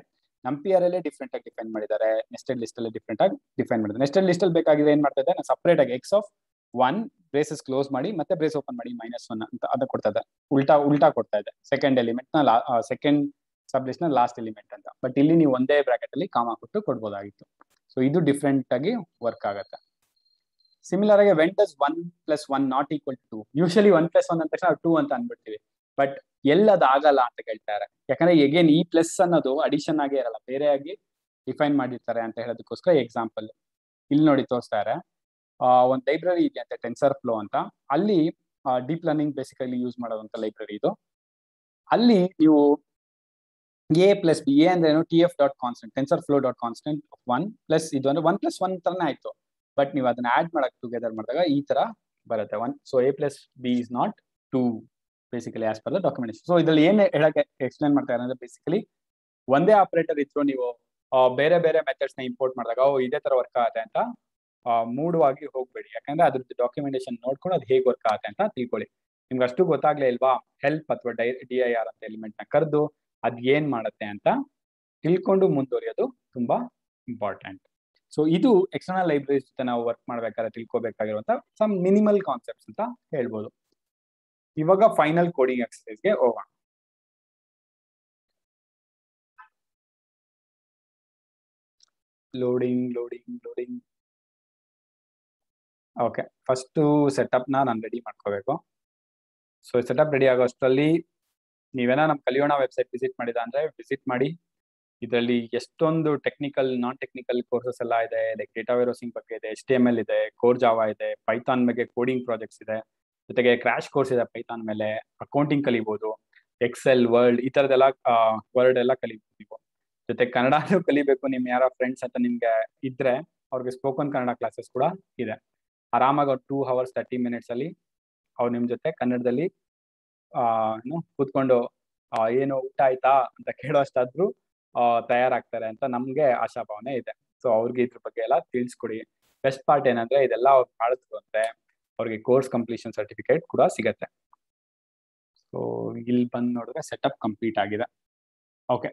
ನಂಪಿ ಅರೇಲೇ ಡಿಫ್ರೆಂಟ್ ಆಗಿ ಡಿಫೈನ್ ಮಾಡಿದ್ದಾರೆ, ನೆಸ್ಟೆಡ್ ಲಿಸ್ಟ್ ಅಲ್ಲಿ ಡಿಫ್ರೆಂಟ್ ಆಗಿ ಡಿಫೈನ್ ಮಾಡಿದ್ದಾರೆ. ನೆಸ್ಟೆಡ್ ಲಿಸ್ಟ್ ಅಲ್ಲಿ ಬೇಕಾಗಿದೆ ಏನ್ ಮಾಡ್ತಾ ಇದ್ದಾರೆ, ಸಪರೇಟ್ ಆಗಿ ಎಕ್ಸ್ ಆಫ್ 1 ಬ್ರೇಸಸ್ ಕ್ಲೋಸ್ ಮಾಡಿ ಮತ್ತೆ ಬ್ರೇಸ್ ಓಪನ್ ಮಾಡಿ -1 ಅಂತ ಅದನ್ನ ಕೊಡ್ತಾ ಇದೆ. ಉಲ್ಟಾ ಕೊಡ್ತಾ ಇದೆ ಸೆಕೆಂಡ್ ಎಲಿಮೆಂಟ್ ನ ಸೆಕೆಂಡ್ ಸಬ್ ಲಿಸ್ಟ್ ನ ಲಾಸ್ಟ್ ಎಲಿಮೆಂಟ್ ಅಂತ. ಬಟ್ ಇಲ್ಲಿ ನೀವು ಒಂದೇ ಬ್ರಾಕೆಟ್ ಅಲ್ಲಿ ಕಾಮಾ ಕೊಟ್ಟು ಕೊಡ್ಬೋದಾಗಿತ್ತು. ಸೊ ಇದು ಡಿಫ್ರೆಂಟ್ ಆಗಿ ವರ್ಕ್ ಆಗುತ್ತೆ. ಸಿಮಿಲರ್ ಆಗಿ when does 1+1 not equal to 2, usually 1+1 ಅಂತ ತಕ್ಷಣ 2 ಅಂತ ಅನ್ಬಿಡ್ತೀವಿ. ಬಟ್ ಎಲ್ಲದ ಆಗಲ್ಲ ಅಂತ ಕೇಳ್ತಾರೆ. ಯಾಕಂದ್ರೆ ಎಗೇನ್ ಈ ಪ್ಲಸ್ ಅನ್ನೋದು ಅಡಿಷನ್ ಆಗೇ ಇರಲ್ಲ, ಬೇರೆ ಆಗಿ ಡಿಫೈನ್ ಮಾಡಿರ್ತಾರೆ ಅಂತ ಹೇಳೋದಕ್ಕೋಸ್ಕರ ಎಕ್ಸಾಂಪಲ್ ಇಲ್ಲಿ ನೋಡಿ ತೋರಿಸ್ತಾರೆ. ಒಂದು ಲೈಬ್ರರಿ ಇದೆ ಅಂತ ಟೆನ್ಸರ್ ಫ್ಲೋ ಅಂತ, ಅಲ್ಲಿ ಡೀಪ್ ಲರ್ನಿಂಗ್ ಬೇಸಿಕಲಿ ಯೂಸ್ ಮಾಡೋದಂತ ಲೈಬ್ರರಿ ಇದು. ಅಲ್ಲಿ ನೀವು a+b, a ಅಂದ್ರೆ ಏನು, tf.constant tensor flow dot constant 1 plus ಇದು ಅಂದ್ರೆ 1+1 ತರನೇ ಆಯ್ತು. ಬಟ್ ನೀವು ಅದನ್ನ ಆಡ್ ಮಾಡಕ್ ಟುಗೆದರ್ ಮಾಡಿದಾಗ ಈ ತರ ಬರುತ್ತೆ 1. So a+b is not 2 basically as per the documentation. So ಇದ್ರಲ್ಲಿ ಏನ್ ಹೇಳಕ್ಕೆ ಎಕ್ಸ್ಪ್ಲೇನ್ ಮಾಡ್ತಾರೆ ಅಂದ್ರೆ, ಬೇಸಿಕಲಿ ಒಂದೇ ಆಪರೇಟರ್ ಇದ್ರು ನೀವು ಬೇರೆ ಬೇರೆ ಮೆಥಡ್ಸ್ ನ ಇಂಪೋರ್ಟ್ ಮಾಡಿದಾಗ ಇದೇ ತರ ವರ್ಕ್ ಆಗುತ್ತೆ ಅಂತ ಮೂಡವಾಗಿ ಹೋಗ್ಬೇಡಿ. ಯಾಕಂದ್ರೆ ಅದ್ರದ್ದು ಡಾಕ್ಯುಮೆಂಟೇಶನ್ ನೋಡ್ಕೊಂಡು ಅದು ಹೇಗೆ ವರ್ಕ್ ಆಗುತ್ತೆ ಅಂತ ತಿಳ್ಕೊಳ್ಳಿ. ನಿಮ್ಗೆ ಅಷ್ಟು ಗೊತ್ತಾಗ್ಲೇ ಇಲ್ವಾ, ಹೆಲ್ಪ್ ಅಥವಾ dir ಅಂತ ಎಲಿಮೆಂಟ್ ನ ಕರೆದು ಅದ್ ಏನ್ ಮಾಡುತ್ತೆ ಅಂತ ತಿಳ್ಕೊಂಡು ಮುಂದುವರಿಯೋದು ತುಂಬಾ ಇಂಪಾರ್ಟೆಂಟ್. ಸೊ ಇದು ಎಕ್ಸ್ಟರ್ನಲ್ ಲೈಬ್ರರೀಸ್ ಜೊತೆ ನಾವು ವರ್ಕ್ ಮಾಡ್ಬೇಕಾದ್ರೆ ತಿಳ್ಕೊಬೇಕಾಗಿರುವಂತ ಸಮ್ ಮಿನಿಮಲ್ ಕಾನ್ಸೆಪ್ಟ್ಸ್ ಅಂತ ಹೇಳ್ಬೋದು. ಇವಾಗ ಫೈನಲ್ ಕೋಡಿಂಗ್ ಎಕ್ಸರ್ಸೈಸ್ಗೆ ಹೋಗೋಣ. ಲೋಡಿಂಗ್. ಓಕೆ, ಫಸ್ಟ್ ಸೆಟಪ್ ನಾನು ರೆಡಿ ಮಾಡ್ಕೋಬೇಕು. ಸೊ ಸೆಟಪ್ ರೆಡಿ ಆಗೋ ಅಷ್ಟರಲ್ಲಿ ನೀವೇನ ನಮ್ಮ ಕಲಿಯೋಣ ವೆಬ್ಸೈಟ್ ವಿಸಿಟ್ ಮಾಡಿದ ಅಂದ್ರೆ ವಿಸಿಟ್ ಮಾಡಿ. ಇದರಲ್ಲಿ ಎಷ್ಟೊಂದು ಟೆಕ್ನಿಕಲ್ ನಾನ್ ಟೆಕ್ನಿಕಲ್ ಕೋರ್ಸಸ್ ಎಲ್ಲ ಇದೆ. ಲೈಕ್ ಡೇಟಾ ವೇರ್ಹೌಸಿಂಗ್ ಬಗ್ಗೆ ಇದೆ, HTML ಇದೆ, ಕೋರ್ ಜಾವಾ ಇದೆ, ಪೈಥಾನ್ ಬಗ್ಗೆ ಕೋಡಿಂಗ್ ಪ್ರಾಜೆಕ್ಟ್ಸ್ ಇದೆ, ಜೊತೆಗೆ ಕ್ರಾಶ್ ಕೋರ್ಸ್ ಇದೆ ಪೈಥಾನ್ ಮೇಲೆ, ಅಕೌಂಟಿಂಗ್ ಕಲಿಬಹುದು, ಎಕ್ಸೆಲ್, ವರ್ಡ್ ಈ ತರದೆಲ್ಲ ವರ್ಡ್ ಎಲ್ಲ ಕಲಿಬಹುದು ನೀವು. ಜೊತೆ ಕನ್ನಡನೂ ಕಲಿಬೇಕು, ನಿಮ್ ಯಾರೋ ಫ್ರೆಂಡ್ಸ್ ಅಂತ ನಿಮ್ಗೆ ಇದ್ರೆ ಅವ್ರಿಗೆ ಸ್ಪೋಕನ್ ಕನ್ನಡ ಕ್ಲಾಸಸ್ ಕೂಡ ಇದೆ. ಆರಾಮಾಗಿ ಅವ್ರು 2 hours 30 minutes ಅಲ್ಲಿ ಅವ್ರು ನಿಮ್ ಜೊತೆ ಕನ್ನಡದಲ್ಲಿ ಕೂತ್ಕೊಂಡು ಏನು ಊಟ ಆಯ್ತಾ ಅಂತ ಕೇಳೋಷ್ಟಾದ್ರೂ ತಯಾರಾಗ್ತಾರೆ ಅಂತ ನಮ್ಗೆ ಆಶಾಭಾವನೆ ಇದೆ. ಸೊ ಅವ್ರಿಗೆ ಇದ್ರ ಬಗ್ಗೆ ಎಲ್ಲ ತಿಳಿಸ್ಕೊಡಿ. ಬೆಸ್ಟ್ ಪಾರ್ಟ್ ಏನಂದ್ರೆ ಇದೆಲ್ಲ ಅವ್ರು ಮಾಡಿದ್ರು ಅಂದ್ರೆ ಅವ್ರಿಗೆ ಕೋರ್ಸ್ ಕಂಪ್ಲೀಷನ್ ಸರ್ಟಿಫಿಕೇಟ್ ಕೂಡ ಸಿಗತ್ತೆ. ಸೊ ಇಲ್ಲಿ ಬಂದು ನೋಡಿದ್ರೆ ಸೆಟಪ್ ಕಂಪ್ಲೀಟ್ ಆಗಿದೆ. Okay,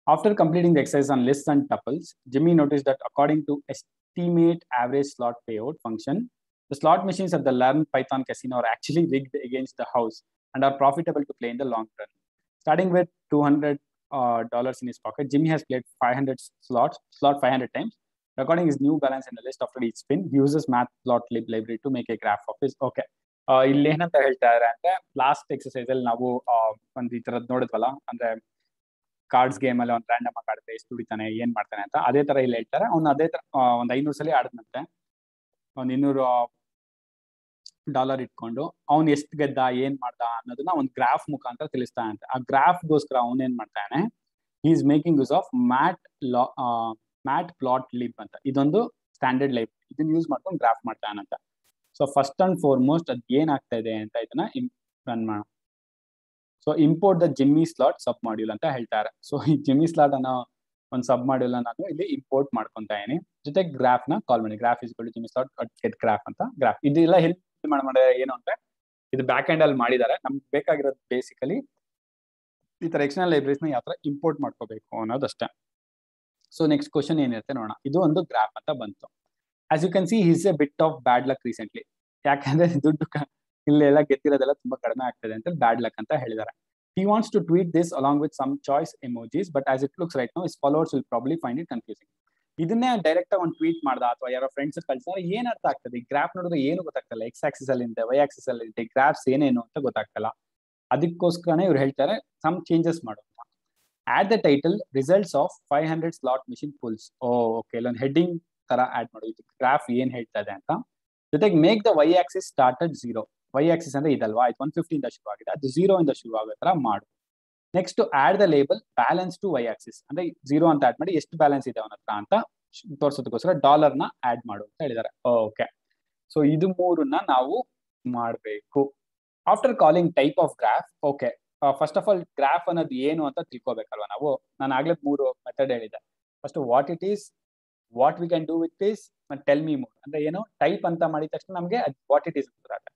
after completing the exercise on lists and tuples, Jimmy noticed that according to estimate average slot payout function, the slot machines at the Learn Python casino are actually rigged against the house and are profitable to play in the long run. Starting with $200 in his pocket, Jimmy has played 500 slot 500 times, recording his new balance in the list after each spin. He uses Matplotlib library to make a graph of his. Okay, ಇಲ್ಲಿ ಏನಂತ ಹೇಳ್ತಾ ಇದಾರೆ ಅಂದ್ರೆ, last exercise ಅಲ್ಲಿ ನಾವು ಒಂದು ಈ ತರದ್ ನೋಡಿದ್ವಲ್ಲ, ಅಂದ್ರೆ ಕಾರ್ಡ್ಸ್ ಗೇಮ್ ಅಲ್ಲಿ ಒಂದು ರ್ಯಾಂಡಮ್ ಆಗಿ ಆಡುತ್ತೆ, ಎಷ್ಟು ದುಡಿತಾನೆ ಏನ್ ಮಾಡ್ತಾನೆ ಅಂತ. ಅದೇ ತರ ಇಲ್ಲಿ ಹೇಳ್ತಾರೆ. ಅವ್ನು ಅದೇ ತರ ಒಂದ್ 500 ಸಲ ಆಡದ್ನಂತೆ. ಒಂದ್ $200 ಇಟ್ಕೊಂಡು ಅವ್ನು ಎಷ್ಟು ಗೆದ್ದ ಏನ್ ಮಾಡ್ದ ಅನ್ನೋದನ್ನ ಒಂದು ಗ್ರಾಫ್ ಮುಖಾಂತರ ತಿಳಿಸ್ತಾನಂತೆ. ಆ ಗ್ರಾಫ್ಗೋಸ್ಕರ ಅವನೇನ್ ಮಾಡ್ತಾನೆ, he is making use of Matplotlib ಅಂತ. ಇದೊಂದು ಸ್ಟ್ಯಾಂಡರ್ಡ್ ಲೈಬ್ರರಿ, ಇದನ್ನ ಯೂಸ್ ಮಾಡ್ಕೊಂಡು ಗ್ರಾಫ್ ಮಾಡ್ತಾನಂತ. ಸೊ ಫಸ್ಟ್ ಅಂಡ್ ಫಾರ್ಮೋಸ್ಟ್ ಅದ್ ಏನ್ ಆಗ್ತಾ ಇದೆ ಅಂತ ಇದನ್ನ ರನ್ ಮಾಡೋಣ. So import the jimmy slot submodule ಅಂತ ಹೇಳ್ತಾರೆ. ಸೊ ಈ ಜಿಮ್ಮಿ ಸ್ಲಾಟ್ ಅನ್ನೋ ಒಂದು ಸಬ್ ಮಾಡ್ಯೂಲ್ ನಾನು ಇಲ್ಲಿ ಇಂಪೋರ್ಟ್ ಮಾಡ್ಕೊಂತಾ ಇದೀನಿ. ಜೊತೆಗೆ ಗ್ರಾಫ್ ನ ಕಾಲ್ ಮಾಡಿ, graph is Jimmy slot get graph ಅಂತ. ಗ್ರಾಫ್ ಇದೆಲ್ಲ ಹೆಲ್ಪ್ ಮಾಡಿದ್ರೆ ಏನು ಅಂದ್ರೆ, ಇದು ಬ್ಯಾಕ್ ಎಂಡ್ ಅಲ್ಲಿ ಮಾಡಿದ್ದಾರೆ. ನಮ್ಗೆ ಬೇಕಾಗಿರೋದು ಬೇಸಿಕಲಿ ಈ ತರ ಎಕ್ಸ್ಟರ್ನಲ್ ಲೈಬ್ರರೀಸ್ ನ ಯಾವ ತರ ಇಂಪೋರ್ಟ್ ಮಾಡ್ಕೋಬೇಕು ಅನ್ನೋದಷ್ಟೇ. ಸೊ ನೆಕ್ಸ್ಟ್ ಕ್ವಶನ್ ಏನಿರುತ್ತೆ ನೋಡೋಣ. ಇದು ಒಂದು ಗ್ರಾಫ್ ಅಂತ ಬಂತು. As you can see his a bit of bad luck recently. ಯಾಕಂದ್ರೆ ದುಡ್ಡು ಇಲ್ಲೆಲ್ಲ ಗೆದ್ದಿರೋದೆಲ್ಲ ತುಂಬಾ ಕಡಿಮೆ ಆಗ್ತದೆ ಅಂತ ಬ್ಯಾಡ್ ಲಕ್ ಅಂತ ಹೇಳಿದ್ದಾರೆ. He wants to tweet this along with some choice emojis, but as it looks right now, his followers will probably find it confusing. ಇದನ್ನೇ ಡೈರೆಕ್ಟ್ ಆಗಿ ಒಂದು ಟ್ವೀಟ್ ಮಾಡ್ದ ಅಥವಾ ಯಾರೋ ಫ್ರೆಂಡ್ಸ್ ಕಳ್ಸಿದ್ರೆ ಏನ್ ಅರ್ಥ ಆಗ್ತದೆ? ಈ ಗ್ರಾಫ್ ನೋಡಿದ್ರೆ ಏನು ಗೊತ್ತಾಗ್ತಲ್ಲ. ಎಕ್ಸ್ ಆಕ್ಸಿಸ್ ಅಲ್ಲಿ ಇದೆ, ವೈ ಆಕ್ಸಿಸ್ ಅಲ್ಲಿ ಇದೆ, ಗ್ರಾಫ್ಸ್ ಏನೇನು ಅಂತ ಗೊತ್ತಾಗ್ತಲ್ಲ. ಅದಕ್ಕೋಸ್ಕರನೇ ಇವ್ರು ಹೇಳ್ತಾರೆ ಸಮ್ ಚೇಂಜಸ್ ಮಾಡು ಅಂತ. Add the title results of 500 slot machine pulls. Okay, ಇಲ್ಲೊಂದು ಹೆಡ್ಡಿಂಗ್ ತರ ಆಡ್ ಮಾಡು, ಇದು ಗ್ರಾಫ್ ಏನ್ ಹೇಳ್ತಾ ಇದೆ ಅಂತ. ಜೊತೆಗೆ make the y axis start at 0. Y axis ಅಂದ್ರೆ ಇದಲ್ವಾ, 150 ಇಂದ ಶುರು ಆಗಿದೆ, ಅದು 0 ಇಂದ ಶುರು ಆಗೋ ತರ ಮಾಡು. Next add the label balance to y axis, ಅಂದ್ರೆ 0 ಅಂತ ಆಡ್ ಮಾಡಿ ಎಷ್ಟು ಬ್ಯಾಲೆನ್ಸ್ ಇದೆ ಅವನ ಹತ್ರ ಅಂತ ತೋರ್ಸೋದಕ್ಕೋಸ್ಕರ $ನ ಆಡ್ ಮಾಡು ಅಂತ ಹೇಳಿದ್ದಾರೆ. ಓಕೆ, ಸೊ ಇದು ಮೂರನ್ನ ನಾವು ಮಾಡಬೇಕು. After calling type of graph, okay, first of all graph ಅನ್ನೋದು ಏನು ಅಂತ ತಿಳ್ಕೊಬೇಕಲ್ವಾ ನಾವು. ನಾನು ಆಗ್ಲೇ 3 ಮೆಥಡ್ ಹೇಳಿದೆ. First what it is, what we can do with this, ಮತ್ತೆ ಟೆಲ್ ಮಿ ಮೋರ್ ಅಂದ್ರೆ ಏನು, ಟೈಪ್ ಅಂತ ಮಾಡಿದ ತಕ್ಷಣ ನಮಗೆ ವಾಟ್ ಇಟ್ ಈಸ್ ಅಂತ.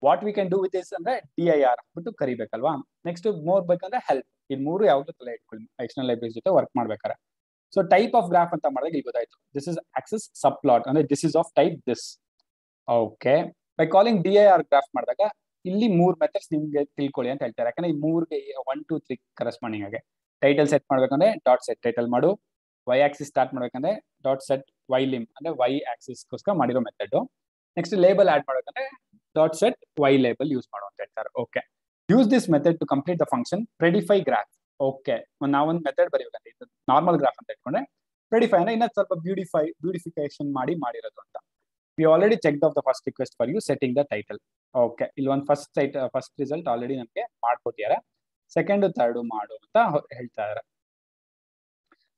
What we can do with this ಅಂದ್ರೆ DIR ಬಿಟ್ಟು ಕರಿಬೇಕಲ್ವಾ. ನೆಕ್ಸ್ಟ್ ಮೋರ್ ಬೇಕಂದ್ರೆ ಹೆಲ್ಪ್. ಇದು ಮೂರು ಯಾವ್ದು ತಲೆ ಇಟ್ಕೊಳ್ಳಿ ಎಕ್ಸ್ಟರ್ನಲ್ ಲೈಬ್ರರಿ ಜೊತೆ ವರ್ಕ್ ಮಾಡ್ಬೇಕಾರೆ. ಸೊ ಟೈಪ್ ಆಫ್ ಗ್ರಾಫ್ ಅಂತ ಮಾಡಿದಾಗ ಇಲ್ಲಿ ಗೊತ್ತಾಯ್ತು, this is Axis sub plot ಅಂದ್ರೆ this is of type this. Okay, by calling DIR graph ಮಾಡಿದಾಗ ಇಲ್ಲಿ 3 ಮೆಥಡ್ಸ್ ನಿಮ್ಗೆ ತಿಳ್ಕೊಳ್ಳಿ ಅಂತ ಹೇಳ್ತಾರೆ. ಯಾಕಂದ್ರೆ ಈ 3ಗೆ 1 2 3 ಕರೆಸ್ಪಾಂಡಿಂಗ್ ಆಗಿ ಟೈಟಲ್ ಸೆಟ್ ಮಾಡ್ಬೇಕಂದ್ರೆ ಡಾಟ್ ಸೆಟ್ ಟೈಟಲ್ ಮಾಡು, ವೈ ಆಕ್ಸಿಸ್ ಸ್ಟಾರ್ಟ್ ಮಾಡ್ಬೇಕಂದ್ರೆ ಡಾಟ್ ಸೆಟ್ ವೈ ಲಿಮ್ ಅಂದ್ರೆ ವೈ ಆಕ್ಸಿಸ್ಗೋಸ್ಕರ ಮಾಡಿರೋ ಮೆಥಡ್. ನೆಕ್ಸ್ಟ್ ಲೇಬಲ್ ಆಡ್ ಮಾಡ್ಬೇಕಂದ್ರೆ dot set y label use ಮಾಡು ಅಂತ ಹೇಳ್ತಾರೆ. Okay, use this method to complete the function prettify graph. Okay, ನಾವೊಂದು ಮೆಥಡ್ ಬರೀಬೇಕಂತ, ಇದು ನಾರ್ಮಲ್ ಗ್ರಾಫ್ ಅಂತ ಇಟ್ಕೊಂಡ್ರೆ ಪ್ರೆಡಿಫೈ ಅಂದ್ರೆ ಇನ್ನೂ ಸ್ವಲ್ಪ ಬ್ಯೂಟಿಫಿಕೇಶನ್ ಮಾಡಿರೋದು ಅಂತ. We already checked off the first request for you setting the title. Okay, ಇಲ್ಲಿ ಒಂದು ಫಸ್ಟ್ ರಿಸಲ್ಟ್ ಆಲ್ರೆಡಿ ನಮಗೆ ಮಾಡ್ಕೊಟ್ಟಿದ್ದಾರೆ. ಸೆಕೆಂಡ್ ಥರ್ಡ್ ಮಾಡು ಅಂತ ಹೇಳ್ತಾ ಇದ್ದಾರೆ.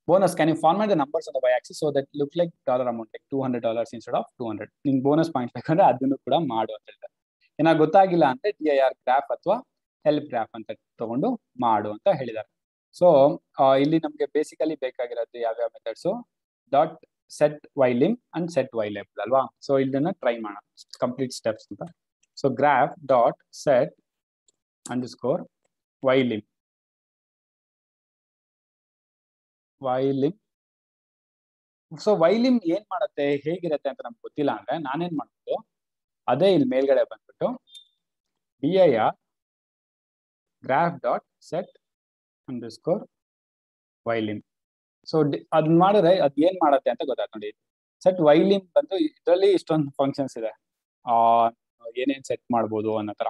Bonus, can you format the numbers on the y axis so that look like dollar amount, like $200 instead of 200. ನಿಂಗೆ bonus point ಬೇಕಂದ್ರೆ ಅದನ್ನು ಕೂಡ ಮಾಡು ಅಂತ ಹೇಳ್ತಾರೆ. ಏನಾಗ ಗೊತ್ತಾಗಿಲ್ಲ ಅಂದ್ರೆ DIR ಗ್ರಾಫ್ ಅಥವಾ ಹೆಲ್ಪ್ ಗ್ರಾಫ್ ಅಂತ ತಗೊಂಡು ಮಾಡು ಅಂತ ಹೇಳಿದ್ದಾರೆ. ಸೊ ಇಲ್ಲಿ ನಮಗೆ ಬೇಸಿಕಲಿ ಬೇಕಾಗಿರೋದು ಯಾವ್ಯಾವ methods, dot set y lim and set y label ಅಲ್ವಾ. ಸೊ ಇದನ್ನ ಟ್ರೈ ಮಾಡೋಣ ಕಂಪ್ಲೀಟ್ ಸ್ಟೆಪ್ಸ್ ಅಂತ. So graph dot set underscore y lim so ylim ಏನ್ ಮಾಡುತ್ತೆ, ಹೇಗಿರುತ್ತೆ ಅಂತ ನಮ್ಗೆ ಗೊತ್ತಿಲ್ಲ ಅಂದ್ರೆ ನಾನೇನ್ ಮಾಡ್ಬೋದು, ಅದೇ ಇಲ್ಲಿ ಮೇಲ್ಗಡೆ ಬಂದ್ಬಿಟ್ಟು DIR graph dot set underscore ylim. So ಅದನ್ನ ಮಾಡಿದ್ರೆ ಅದ್ ಏನ್ ಮಾಡುತ್ತೆ ಅಂತ ಗೊತ್ತಾಯ್ತು ನೋಡಿ. ಸೆಟ್ ವೈಲಿಮ್ ಬಂದು ಇದರಲ್ಲಿ ಇಷ್ಟೊಂದು ಫಂಕ್ಷನ್ಸ್ ಇದೆ, ಏನೇನ್ ಸೆಟ್ ಮಾಡ್ಬೋದು ಅನ್ನೋ ತರ.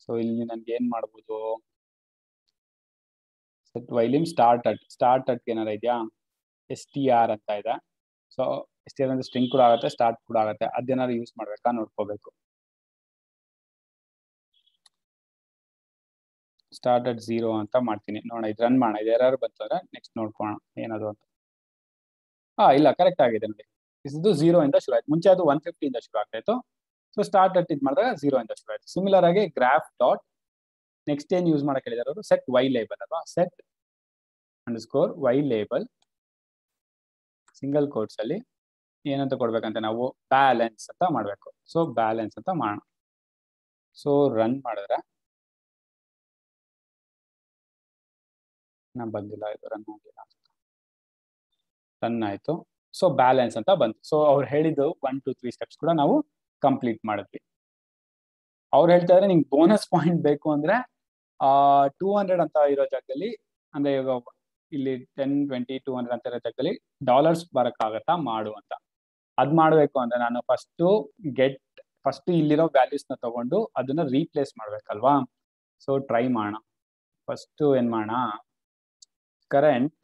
ಸೊ ಇಲ್ಲಿ ನನ್ಗೆ ಏನ್ ಮಾಡ್ಬೋದು, ಸೆಟ್ ವೈಲಿಮ್ ಸ್ಟಾರ್ಟ್ ಅಟ್ ಏನಾರ ಇದೆಯಾ, STR ಅಂತ ಇದೆ. ಸೊ STR ಅಂದ್ರೆ ಸ್ಟ್ರಿಂಗ್ ಕೂಡ ಆಗುತ್ತೆ, ಸ್ಟಾರ್ಟ್ ಕೂಡ ಆಗುತ್ತೆ. ಅದೇನಾದ್ರು ಯೂಸ್ ಮಾಡ್ಬೇಕಾ ನೋಡ್ಕೋಬೇಕು. ಸ್ಟಾರ್ಟ್ ಅಟ್ 0 ಅಂತ ಮಾಡ್ತೀನಿ, ನೋಡೋಣ ಇದು ರನ್ ಮಾಡೋಣ. ಇದು ಯಾರು ಬಂತಂದ್ರೆ ನೆಕ್ಸ್ಟ್ ನೋಡ್ಕೋಣ ಏನದು ಅಂತ. ಇಲ್ಲ ಕರೆಕ್ಟ್ ಆಗಿದೆ ನೋಡಿ, ಇದು 0 ಇಂದ ಶುರು ಆಯ್ತು. ಮುಂಚೆ ಅದು 150 ಇಂದ ಶುರು ಆಗ್ತಾ ಇತ್ತು. ಸೊ ಸ್ಟಾರ್ಟ್ ಅಟ್ ಇದು ಮಾಡಿದಾಗ 0 ಇಂದ ಶುರು ಆಯ್ತು. ಸಿಮಿಲರ್ ಆಗಿ ಗ್ರಾಫ್ ಡಾಟ್ ನೆಕ್ಸ್ಟ್ ಏನ್ ಯೂಸ್ ಮಾಡಕ್ಕೆ ಹೇಳಿದಾರೆ ಅವರು, ಸೆಟ್ ವೈ ಲೇಬಲ್ ಅಲ್ವಾ. Set underscore y label single quotes ಅಲ್ಲಿ ಏನಂತ ಕೊಡ್ಬೇಕಂತ ನಾವು, ಬ್ಯಾಲೆನ್ಸ್ ಅಂತ ಮಾಡ್ಬೇಕು. ಸೊ ಬ್ಯಾಲೆನ್ಸ್ ಅಂತ ಮಾಡೋಣ. ಸೊ ರನ್ ಮಾಡಿದ್ರೆ ಬಂದಿಲ್ಲ, ಇದು ರನ್ ಆಗಿಲ್ಲ, ರನ್ ಆಯ್ತು. ಸೊ ಬ್ಯಾಲೆನ್ಸ್ ಅಂತ ಬಂತು. ಸೊ ಅವ್ರು ಹೇಳಿದ್ದು 1 2 3 ಸ್ಟೆಪ್ಸ್ ಕೂಡ ನಾವು ಕಂಪ್ಲೀಟ್ ಮಾಡಿದ್ವಿ. ಅವ್ರು ಹೇಳ್ತಾ ಇದ್ರೆ ನಿಂಗೆ ಬೋನಸ್ ಪಾಯಿಂಟ್ ಬೇಕು ಅಂದ್ರೆ 200 ಅಂತ ಇರೋ ಜಾಗದಲ್ಲಿ, ಅಂದ್ರೆ ಇವಾಗ ಇಲ್ಲಿ 10 20 200 ಅಂತ ಇರೋ ಜಾಗದಲ್ಲಿ ಡಾಲರ್ಸ್ ಬರಕ್ಕಾಗತ್ತಾ ಮಾಡು ಅಂತ. ಅದ್ ಮಾಡ್ಬೇಕು ಅಂದ್ರೆ ನಾನು ಫಸ್ಟ್ ಇಲ್ಲಿರೋ ವ್ಯಾಲ್ಯೂಸ್ ನ ತಗೊಂಡು ಅದನ್ನ ರೀಪ್ಲೇಸ್ ಮಾಡ್ಬೇಕಲ್ವಾ. ಸೊ ಟ್ರೈ ಮಾಡೋಣ. ಫಸ್ಟ್ ಏನ್ ಮಾಡೋಣ, current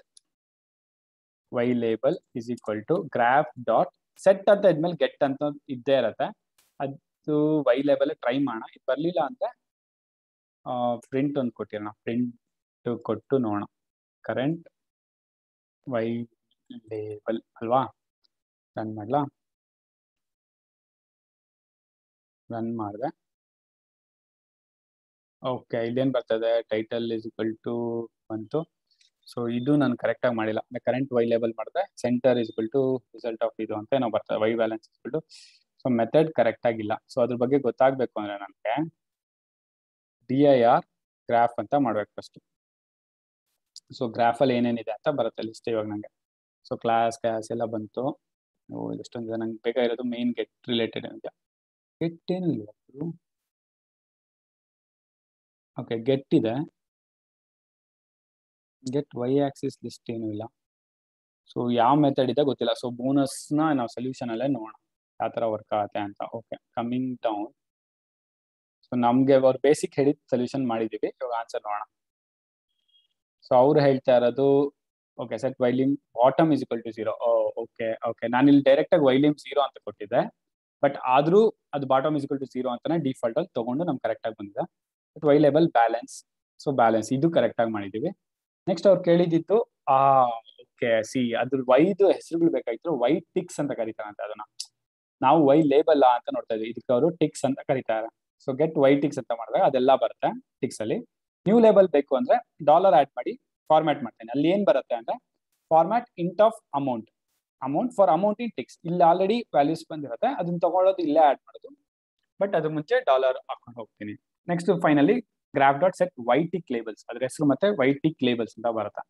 y label is equal to graph dot set ಅಂತ ಇದ್ಮೇಲೆ ಗೆಟ್ ಅಂತ ಇದ್ದೇ ಇರತ್ತೆ. ಅದು ವೈ ಲೇಬಲ್ ಟ್ರೈ ಮಾಡೋಣ. ಇದು ಬರ್ಲಿಲ್ಲ ಅಂದ್ರೆ ಪ್ರಿಂಟ್ ಒಂದು ಕೊಟ್ಟಿರೋಣ, ಪ್ರಿಂಟ್ ಕೊಟ್ಟು ನೋಡೋಣ. ಕರೆಂಟ್ ವೈ ಲೇಬಲ್ ಅಲ್ವಾ, ರನ್ ಮಾಡ್ಲಾ, ರನ್ ಮಾಡಿದೆ. ಓಕೆ, ಇಲ್ಲೇನ್ ಬರ್ತದೆ, ಟೈಟಲ್ ಇಸ್ ಈಕ್ವಲ್ ಟು ಬಂತು. ಸೊ ಇದು ನಾನು ಕರೆಕ್ಟ್ ಆಗಿ ಮಾಡಿಲ್ಲ. ಕರೆಂಟ್ ವೈ ಲೇಬಲ್ ಮಾಡಿದ್ರೆ center is equal to result of ಇದು ಅಂತ ಏನೋ ಬರ್ತದೆ, y balance is equal to. So method correct ಆಗಿಲ್ಲ. ಸೊ ಅದ್ರ ಬಗ್ಗೆ ಗೊತ್ತಾಗ್ಬೇಕು ಅಂದ್ರೆ ನನಗೆ DIR ಗ್ರಾಫ್ ಅಂತ ಮಾಡ್ಬೇಕು ಫಸ್ಟ್. ಸೊ ಗ್ರಾಫಲ್ಲಿ ಏನೇನಿದೆ ಅಂತ ಬರುತ್ತೆ ಲಿಸ್ಟ್ ಇವಾಗ ನಂಗೆ. ಸೊ ಕ್ಲಾಸ್ ಎಲ್ಲ ಬಂತು. ಎಷ್ಟೊಂದಿದೆ ನಂಗೆ ಬೇಕಾಗಿರೋದು ಮೇನ್ ಗೆಟ್ ರಿಲೇಟೆಡ್ ಅಂತ. ಗೆಟ್ ಏನು ಇಲ್ಲ, ಓಕೆ ಗೆಟ್ ಇದೆ, ಗೆಟ್ ವೈ ಆಕ್ಸಿಸ್ ಲಿಸ್ಟ್ ಏನು ಇಲ್ಲ. ಸೊ ಯಾವ ಮೆಥಡ್ ಇದೆ ಗೊತ್ತಿಲ್ಲ. ಸೊ ಬೋನಸ್ನ ನಾವು ಸೊಲ್ಯೂಷನ್ ಅಲ್ಲೇ ನೋಡೋಣ ಯಾವ ಥರ ವರ್ಕ್ ಆಗುತ್ತೆ ಅಂತ. Okay, coming down. ಸೊ ನಮ್ಗೆ ಅವ್ರು ಬೇಸಿಕ್ ಹೇಳಿದ ಸೊಲ್ಯೂಷನ್ ಮಾಡಿದೀವಿ, ಇವಾಗ ಆನ್ಸರ್ ನೋಡೋಣ. ಸೊ ಅವ್ರು ಹೇಳ್ತಾ ಇರೋದು, okay set ylim bottom is equal to 0. Okay ನಾನು ಇಲ್ಲಿ ಡೈರೆಕ್ಟ್ ಆಗಿ ವೈಲಿಮ್ 0 ಅಂತ ಕೊಟ್ಟಿದ್ದೆ, ಬಟ್ ಆದ್ರೂ ಅದು ಬಾಟಮ್ ಇಸ್ ಈಕ್ವಲ್ ಟು 0 ಅಂತಾನೆ ಡಿಫಾಲ್ಟ್ ಅಲ್ಲಿ ತಗೊಂಡು ನಮ್ಗೆ ಕರೆಕ್ಟ್ ಆಗಿ ಬಂದಿದೆ. But why label balance, so balance ಇದು ಕರೆಕ್ಟ್ ಆಗಿ ಮಾಡಿದೀವಿ. ನೆಕ್ಸ್ಟ್ ಅವ್ರು ಕೇಳಿದ್ದು ಓಕೆ ಸಿ ಅದ್ರ ವೈದು ಹೆಸರುಗಳು ಬೇಕಾಗಿತ್ತು, ವೈ ಟಿಕ್ಸ್ ಅಂತ ಕರೀತಾರಂತೆ ಅದನ್ನ. ನಾವು ವೈ ಲೇಬಲ್ ಅಂತ ನೋಡ್ತಾ ಇದ್ವಿ, ಇದಕ್ಕೆ ಅವರು ಟಿಕ್ಸ್ ಅಂತ ಕರೀತಾರೆ. ಸೊ ಗೆಟ್ ವೈ ಟಿಕ್ಸ್ ಅಂತ ಮಾಡಿದಾಗ ಅದೆಲ್ಲ ಬರುತ್ತೆ ಟಿಕ್ಸ್ ಅಲ್ಲಿ. ನ್ಯೂ ಲೇಬಲ್ ಬೇಕು ಅಂದ್ರೆ ಡಾಲರ್ ಆಡ್ ಮಾಡಿ ಫಾರ್ಮ್ಯಾಟ್ ಮಾಡ್ತೇನೆ. ಅಲ್ಲಿ ಏನ್ ಬರುತ್ತೆ ಅಂದ್ರೆ format int of amount for amount in ticks. ಇಲ್ಲಿ ಆಲ್ರೆಡಿ ವ್ಯಾಲ್ಯೂಸ್ ಬಂದಿರುತ್ತೆ, ಅದನ್ನ ತಗೊಳ್ಳೋದು ಇಲ್ಲೇ ಆಡ್ ಮಾಡೋದು, ಬಟ್ ಅದು ಮುಂಚೆ ಡಾಲರ್ ಹಾಕೊಂಡು ಹೋಗ್ತೀನಿ. Next finally graph dot set y tick labels, ಅದ್ರ ಹೆಸರು ಮತ್ತೆ ವೈ ಟಿಕ್ ಲೇಬಲ್ಸ್ ಅಂತ ಬರುತ್ತೆ.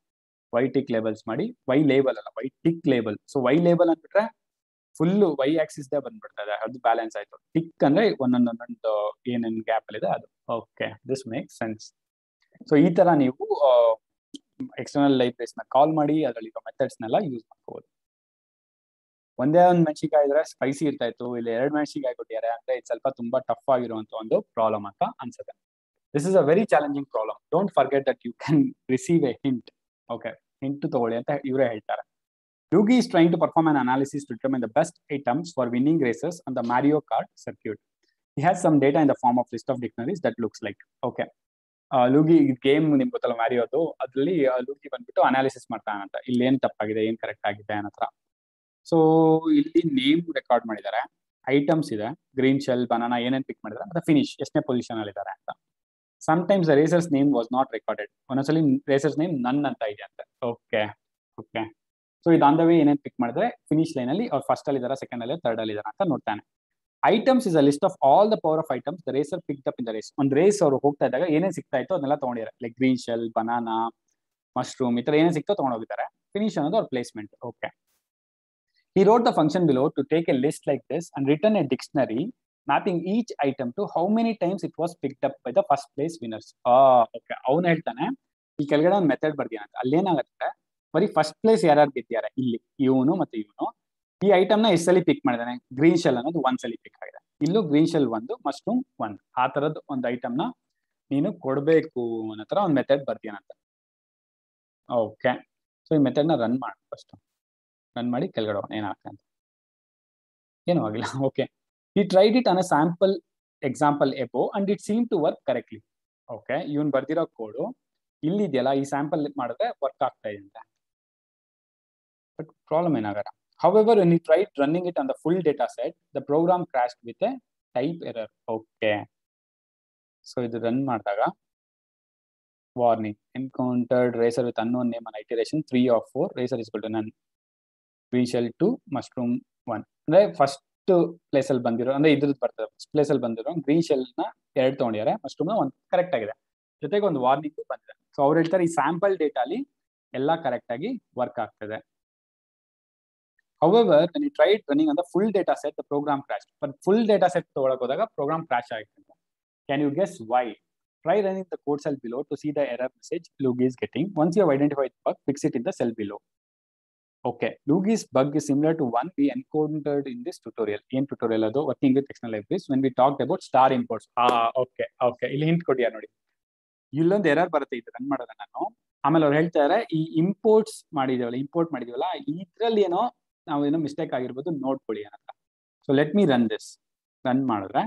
ವೈ ಟಿಕ್ ಲೇಬಲ್ಸ್ ಮಾಡಿ, ವೈ ಲೇಬಲ್ ಅಲ್ಲ y tick label. So y label ಅಂದ್ಬಿಟ್ರೆ ಫುಲ್ ವೈ ಆಕ್ಸಿಸ್ ದೇ ಬಂದ್ಬಿಡ್ತದೆ, ಅದು ಬ್ಯಾಲೆನ್ಸ್ ಆಯ್ತು. ಟಿಕ್ ಅಂದ್ರೆ ಒಂದೊಂದೊಂದೊಂದು ಏನೇನು ಗ್ಯಾಪ್ ಅಲ್ಲಿ ಇದೆ ಅದು. Okay, this make sense. So ಈ ತರ ನೀವು ಎಕ್ಸ್ಟರ್ನಲ್ ಲೈಬ್ರರೀಸ್ ನ ಕಾಲ್ ಮಾಡಿ ಅದರಲ್ಲಿ ಮೆಥಡ್ಸ್ ನೆಲ್ಲ ಯೂಸ್ ಮಾಡ್ಕೋಬಹುದು. ಒಂದೇ ಒಂದು ಮೆಣಸಿಕಾಯಿ ಇದ್ರೆ ಸ್ಪೈಸಿ ಇರ್ತಾ ಇತ್ತು, ಇಲ್ಲಿ 2 ಮೆಣಸಿಕಾಯಿ ಕೊಟ್ಟಿದ್ದಾರೆ ಅಂದ್ರೆ ಇದು ಸ್ವಲ್ಪ ತುಂಬಾ ಟಫ್ ಆಗಿರುವಂತ ಒಂದು ಪ್ರಾಬ್ಲಮ್ ಅಂತ ಅನ್ಸುತ್ತೆ. This is a very challenging problem. Don't forget that you can receive a hint. Okay, hint ತಗೊಳ್ಳಿ ಅಂತ ಇವರೇ ಹೇಳ್ತಾರೆ. Luigi is trying to perform an analysis to determine the best items for winning races on the Mario Kart circuit. He has some data in the form of list of dictionaries that looks like. Okay. Luigi game ನಿಮ್ಗೆ ಗೊತ್ತಲ್ಲ ಮ್ಯಾರಿಯೋದು, ಅದ್ರಲ್ಲಿ ಲೂಗಿ ಬಂದ್ಬಿಟ್ಟು analysis ಮಾಡ್ತಾನಂತ, ಇಲ್ಲಿ ಏನ್ ತಪ್ಪಾಗಿದೆ ಏನ್ correct ಆಗಿದೆ ಅನ್ನತ್ರ. So ಇಲ್ಲಿ ನೇಮ್ ರೆಕಾರ್ಡ್ ಮಾಡಿದ್ದಾರೆ, ಐಟಮ್ಸ್ ಇದೆ, ಗ್ರೀನ್ ಶೆಲ್, ಬನಾನಾ ಏನೇನ್ ಪಿಕ್ ಮಾಡಿದ್ದಾರೆ, ಮತ್ತೆ ಫಿನಿಶ್ ಎಷ್ಟನೇ ಪೊಸಿಷನ್ ಅಲ್ಲಿ ಇದ್ದಾರೆ ಅಂತ. Sometimes the racers name was not recorded, ಒಂದೊಂದ್ಸಲಿ ರೇಸರ್ಸ್ ನೇಮ್ ನನ್ ಅಂತ ಇದೆ ಅಂತ. Okay okay. ಸೊ ಇದು ಆನ್ ದ ವೇ ಏನೇನು ಪಿಕ್ ಮಾಡಿದ್ರೆ ಫಿನಿಶ್ ಲೈನ್ ಅಲ್ಲಿ ಅವ್ರು ಫಸ್ಟ್ ಅಲ್ಲಿ ಇದಾರೆ, ಸೆಕೆಂಡ್ ಅಲ್ಲಿ, ಥರ್ಡ್ ಅಲ್ಲಿ ಇದಾರೆ ಅಂತ ನೋಡ್ತಾನೆ. Items is a list of all the power of items the racer picked up in the race. ಒಂದು ರೇಸ್ ಅವರು ಹೋಗ್ತಾ ಇದ್ದಾಗ ಏನೇನು ಸಿಗ್ತಾ ಇತ್ತು ಅದನ್ನೆಲ್ಲ ತಗೊಂಡಿದ್ದಾರೆ, like green shell, banana, mushroom, ಈ ತರ ಏನೇನು ಸಿಕ್ತೋ ತಗೊಂಡೋಗಿದ್ದಾರೆ. ಫಿನಿಶ್ ಅನ್ನೋದು ಅವ್ರ placement. Okay. He wrote the function below to take a list like this and return a dictionary mapping each item to how many times it was picked up by the first place winners. Okay, ಅವನು ಹೇಳ್ತಾನೆ ಈ ಕೆಳಗಡೆ ಒಂದು method ಬರ್ದಿನ ಅಂತ. ಅಲ್ಲೇನಾಗುತ್ತೆ, ಬರೀ first place ಯಾರು ಗೆದ್ದಿದ್ದಾರೆ, ಇಲ್ಲಿ ಇವನು ಮತ್ತೆ ಇವನು ಈ ಐಟಮ್ ನ ಎಷ್ಟು ಸಲ ಪಿಕ್ ಮಾಡಿದಾನೆ. ಗ್ರೀನ್ ಶೆಲ್ ಅನ್ನೋದು ಒಂದ್ಸಲಿ ಪಿಕ್ ಆಗಿದೆ, ಇಲ್ಲೂ ಗ್ರೀನ್ ಶೆಲ್ 1, ಮಶ್ರೂಮ್ 1, ಆ ತರದ್ ಒಂದು ಐಟಮ್ ನ ನೀನು ಕೊಡ್ಬೇಕು ಅನ್ನೋ ತರ ಒಂದು ಮೆಥಡ್ ಬರ್ತೀನಂತ. ಓಕೆ, ಸೊ ಈ ಮೆಥಡ್ ನ ರನ್ ಮಾಡಿ, ಫಸ್ಟ್ ರನ್ ಮಾಡಿ ಕೆಳಗಡೆ ಏನಾಗ್ತದೆ ಅಂತ. ಏನೂ ಆಗಿಲ್ಲ. ಓಕೆ, ಈ tried it on a sample example above and it seem to work correctly. Okay, ಇವನ್ ಬರ್ದಿರೋ ಕೋಡು ಇಲ್ಲಿದೆಯಲ್ಲ, ಈ ಸ್ಯಾಂಪಲ್ ಮಾಡಿದ್ರೆ ವರ್ಕ್ ಆಗ್ತಾ ಇದೆ ಅಂತ. ಬಟ್ ಪ್ರಾಬ್ಲಮ್ ಏನಾಗಲ್ಲ. However, when he tried running it on the full data set, the program crashed with a type error. Okay. So ಇದು ರನ್ ಮಾಡಿದಾಗ warning, encountered racer with unknown name and iteration 3 of 4, racer is equal to none, green shell 2, mushroom 1. ಅಂದ್ರೆ first place ಅಲ್ಲಿ ಬಂದಿರೋ, ಅಂದ್ರೆ ಇದ್ರದ್ದು ಬರ್ತದೆ, first place ಅಲ್ಲಿ ಬಂದಿರೋ ಗ್ರೀನ್ ಶೆಲ್ ನ 2 ತಗೊಂಡಿದ್ದಾರೆ, ಮಶ್ರೂಮ್ ನ 1 ಕರೆಕ್ಟ್ ಆಗಿದೆ, ಜೊತೆಗೆ ಒಂದು ವಾರ್ನಿಂಗ್ ಬಂದಿದೆ. ಸೊ ಅವ್ರು ಹೇಳ್ತಾರೆ ಈ ಸ್ಯಾಂಪಲ್ ಡೇಟಾ ಅಲ್ಲಿ ಎಲ್ಲ ಕರೆಕ್ಟ್ ಆಗಿ ವರ್ಕ್ ಆಗ್ತದೆ. However, when you tried running on the full data set, the program crashed. But full data set ತಗೊಳಕ್ ಹೋದಾಗ program crash ಆಗುತ್ತೆ. Can you guess why? Try running the code cell below to see the error message Luigi is getting. Once you have identified the bug, fix it in the cell below. Okay, Luigi's bug is similar to one we encountered in this tutorial. In tutorial ಅದು working with external libraries when we talked about star imports. Okay, ಇಲ್ಲಿ hint ಕೊಟ್ಟಿದ್ದಾರೆ ನೋಡಿ. ಇಲ್ಲೊಂದು error ಬರುತ್ತೆ ಇದು run ಮಾಡೋದ ನಾನು. ಆಮೇಲೆ ಅವ್ರು ಹೇಳ್ತಾರೆ ಈ ಇಂಪೋರ್ಟ್ ಮಾಡಿದೀವಲ್ಲ ಇದ್ರಲ್ಲಿ ಏನೋ ನಾವೇನೋ ಮಿಸ್ಟೇಕ್ ಆಗಿರ್ಬೋದು, ನೋಡ್ಕೊಳ್ಳಿ ಅನ್ನತ್ತ. So let me run this. Run ಮಾಡಿದ್ರೆ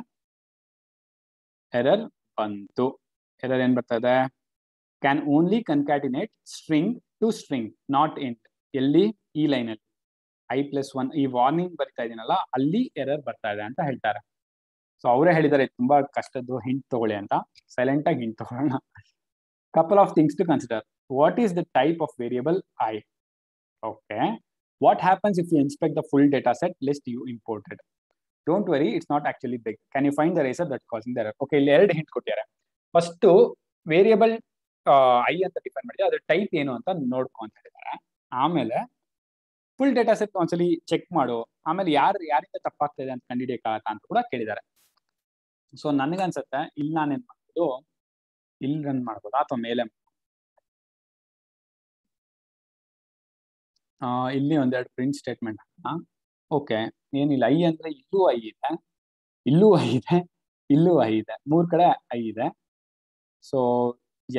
ಎರರ್ ಬಂತು. ಎರರ್ ಏನ್ ಬರ್ತಾ ಇದೆ, can only concatenate string to string not int. ಎಲ್ಲಿ, ಈ ಲೈನ್ ಅಲ್ಲಿ i+1 ಈ ವಾರ್ನಿಂಗ್ ಬರಿತಾ ಇದೀನಲ್ಲ ಅಲ್ಲಿ ಎರರ್ ಬರ್ತಾ ಇದೆ ಅಂತ ಹೇಳ್ತಾರೆ. ಸೊ ಅವರೇ ಹೇಳಿದ್ದಾರೆ ತುಂಬಾ ಕಷ್ಟದ್ದು, ಹಿಂಟ್ ತಗೊಳ್ಳಿ ಅಂತ. ಸೈಲೆಂಟ್ ಆಗಿ ಹಿಂಟ್ ತಗೊಳ್ಳೋಣ. Couple of things to consider. What is the type of variable I? Okay, what happens if you inspect the full data set list you imported? Don't worry, it's not actually big. Can you find the eraser that's causing the error? Okay, ಇಲ್ಲಿ 2 hint ಕೊಟ್ಟಿದ್ದಾರೆ. First variable I ಅಂತ define ಮಾಡಿದ್ರೆ ಅದ್ರ type ಏನು ಅಂತ ನೋಡ್ಕೊ ಅಂತ ಹೇಳಿದ್ದಾರೆ. ಆಮೇಲೆ ಫುಲ್ ಡೇಟಾ ಸೆಟ್ ಒಂದ್ಸಲಿ ಚೆಕ್ ಮಾಡು, ಆಮೇಲೆ ಯಾರಿಂದ ತಪ್ಪಾಗ್ತಾ ಅಂತ ಕಂಡುಹಿಡಿಯಕ್ಕಾಗತ್ತಾ ಅಂತ ಕೂಡ ಕೇಳಿದ್ದಾರೆ. ಸೊ ನನಗನ್ಸುತ್ತೆ ಇಲ್ಲಿ ನಾನೇನ್ ಮಾಡ್ಬೋದು, ಇಲ್ಲಿ ರನ್ ಮಾಡ್ಬೋದು ಅಥವಾ ಮೇಲೆ ಇಲ್ಲಿ ಒಂದೆರಡು ಪ್ರಿಂಟ್ ಸ್ಟೇಟ್ಮೆಂಟ್ ಹಾಕೋಣ. ಓಕೆ, ಏನಿಲ್ಲ, ಐ ಅಂದ್ರೆ ಇಲ್ಲೂ ಐ ಇದೆ, ಇಲ್ಲೂ ಐ ಇದೆ, ಇಲ್ಲೂ ಐ ಇದೆ, 3 ಕಡೆ ಐ ಇದೆ. ಸೊ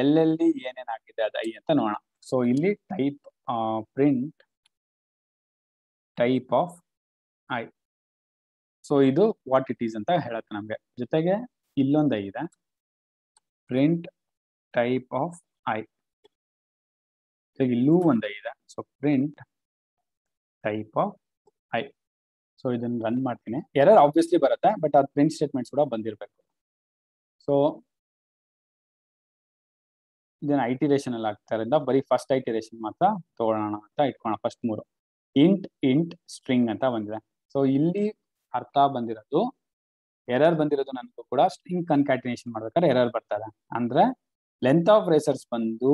ಎಲ್ಲೆಲ್ಲಿ ಏನೇನಾಗಿದೆ ಅದು ಐ ಅಂತ ನೋಡೋಣ. ಸೊ ಇಲ್ಲಿ type print type of I. So ಇದು ವಾಟ್ ಇಟ್ ಈಸ್ ಅಂತ ಹೇಳುತ್ತೆ ನಮ್ಗೆ. ಜೊತೆಗೆ ಇಲ್ಲೊಂದು ಐ ಇದೆ, ಪ್ರಿಂಟ್ ಟೈಪ್ ಆಫ್ ಐ. ಇಲ್ಲೂ ಒಂದು ಐ ಇದೆ, so print type of I. So ಇದನ್ನ ರನ್ ಮಾಡ್ತೀನಿ. ಎರರ್ ಆಬ್ವಿಯಸ್ಲಿ ಬರುತ್ತೆ, ಬಟ್ ಅದು ಪ್ರಿಂಟ್ ಸ್ಟೇಟ್ಮೆಂಟ್ಸ್ ಕೂಡ ಬಂದಿರಬೇಕು. ಸೊ ಇದನ್ನ ಐಟಿರೇಷನ್ ಅಲ್ಲಿ ಆಗ್ತಾರಿಂದ ಬರೀ ಫಸ್ಟ್ ಐಟಿರೇಷನ್ ಮಾತ್ರ ತಗೊಳ್ಳೋಣ ಅಂತ ಇಟ್ಕೊಳ್ಳೋಣ. ಫಸ್ಟ್ 3 ಇಂಟ್ ಸ್ಟ್ರಿಂಗ್ ಅಂತ ಬಂದಿದೆ. ಸೊ ಇಲ್ಲಿ ಅರ್ಥ ಬಂದಿರೋದು, ಎರರ್ ಬಂದಿರೋದು ನನಗೂ ಕೂಡ ಸ್ಟ್ರಿಂಗ್ ಕನ್ಕ್ಯಾಟಿನೇಷನ್ ಮಾಡ್ಬೇಕಾದ್ರೆ ಎರರ್ ಬರ್ತಾರೆ. ಅಂದ್ರೆ ಲೆಂತ್ ಆಫ್ ರೇಸರ್ಸ್ ಬಂದು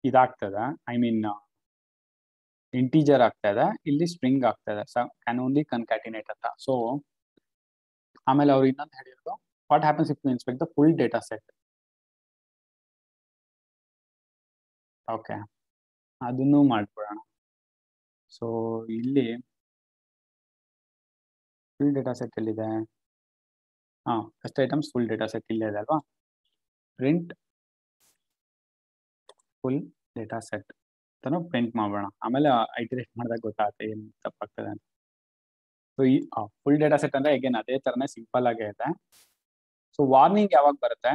ಇದಾಗ್ತದೆ, ಐ ಮೀನ್ ಇಂಟೀಜರ್ ಆಗ್ತಾ ಇದೆ, ಇಲ್ಲಿ ಸ್ಟ್ರಿಂಗ್ ಆಗ್ತಾ ಇದೆ. ಕ್ಯಾನ್ ಓನ್ಲಿ ಕನ್ಕ್ಯಾಟಿನೇಟ್ ಅಂತ. ಸೊ ಆಮೇಲೆ ಅವ್ರು ಇನ್ನೊಂದು ಹೇಳಿರೋದು, what happens if you inspect the full data set. Okay, ಅದನ್ನು ಮಾಡ್ಬಿಡೋಣ. ಸೊ ಇಲ್ಲಿ ಫುಲ್ ಡೇಟಾ ಸೆಟ್ ಎಲ್ಲಿದೆ? First items full data set ಇಲ್ಲೇ ಇದೆ ಅಲ್ವಾ? ಪ್ರಿಂಟ್ ಫುಲ್ ಡೇಟಾ ಸೆಟ್ ಅಂತಾನು ಪ್ರಿಂಟ್ ಮಾಡೋಣ. ಆಮೇಲೆ ಐಟರೇಟ್ ಮಾಡಿದಾಗ ಗೊತ್ತಾಗುತ್ತೆ ಏನು ತಪ್ಪಾಗ್ತದೆ ಅಂತ. ಸೊ ಈ ಫುಲ್ ಡೇಟಾ ಸೆಟ್ ಅಂದ್ರೆ ಅಗೇನ್ ಅದೇ ತರನೇ ಸಿಂಪಲ್ ಆಗೇ ಇದೆ. ಸೊ ವಾರ್ನಿಂಗ್ ಯಾವಾಗ ಬರುತ್ತೆ?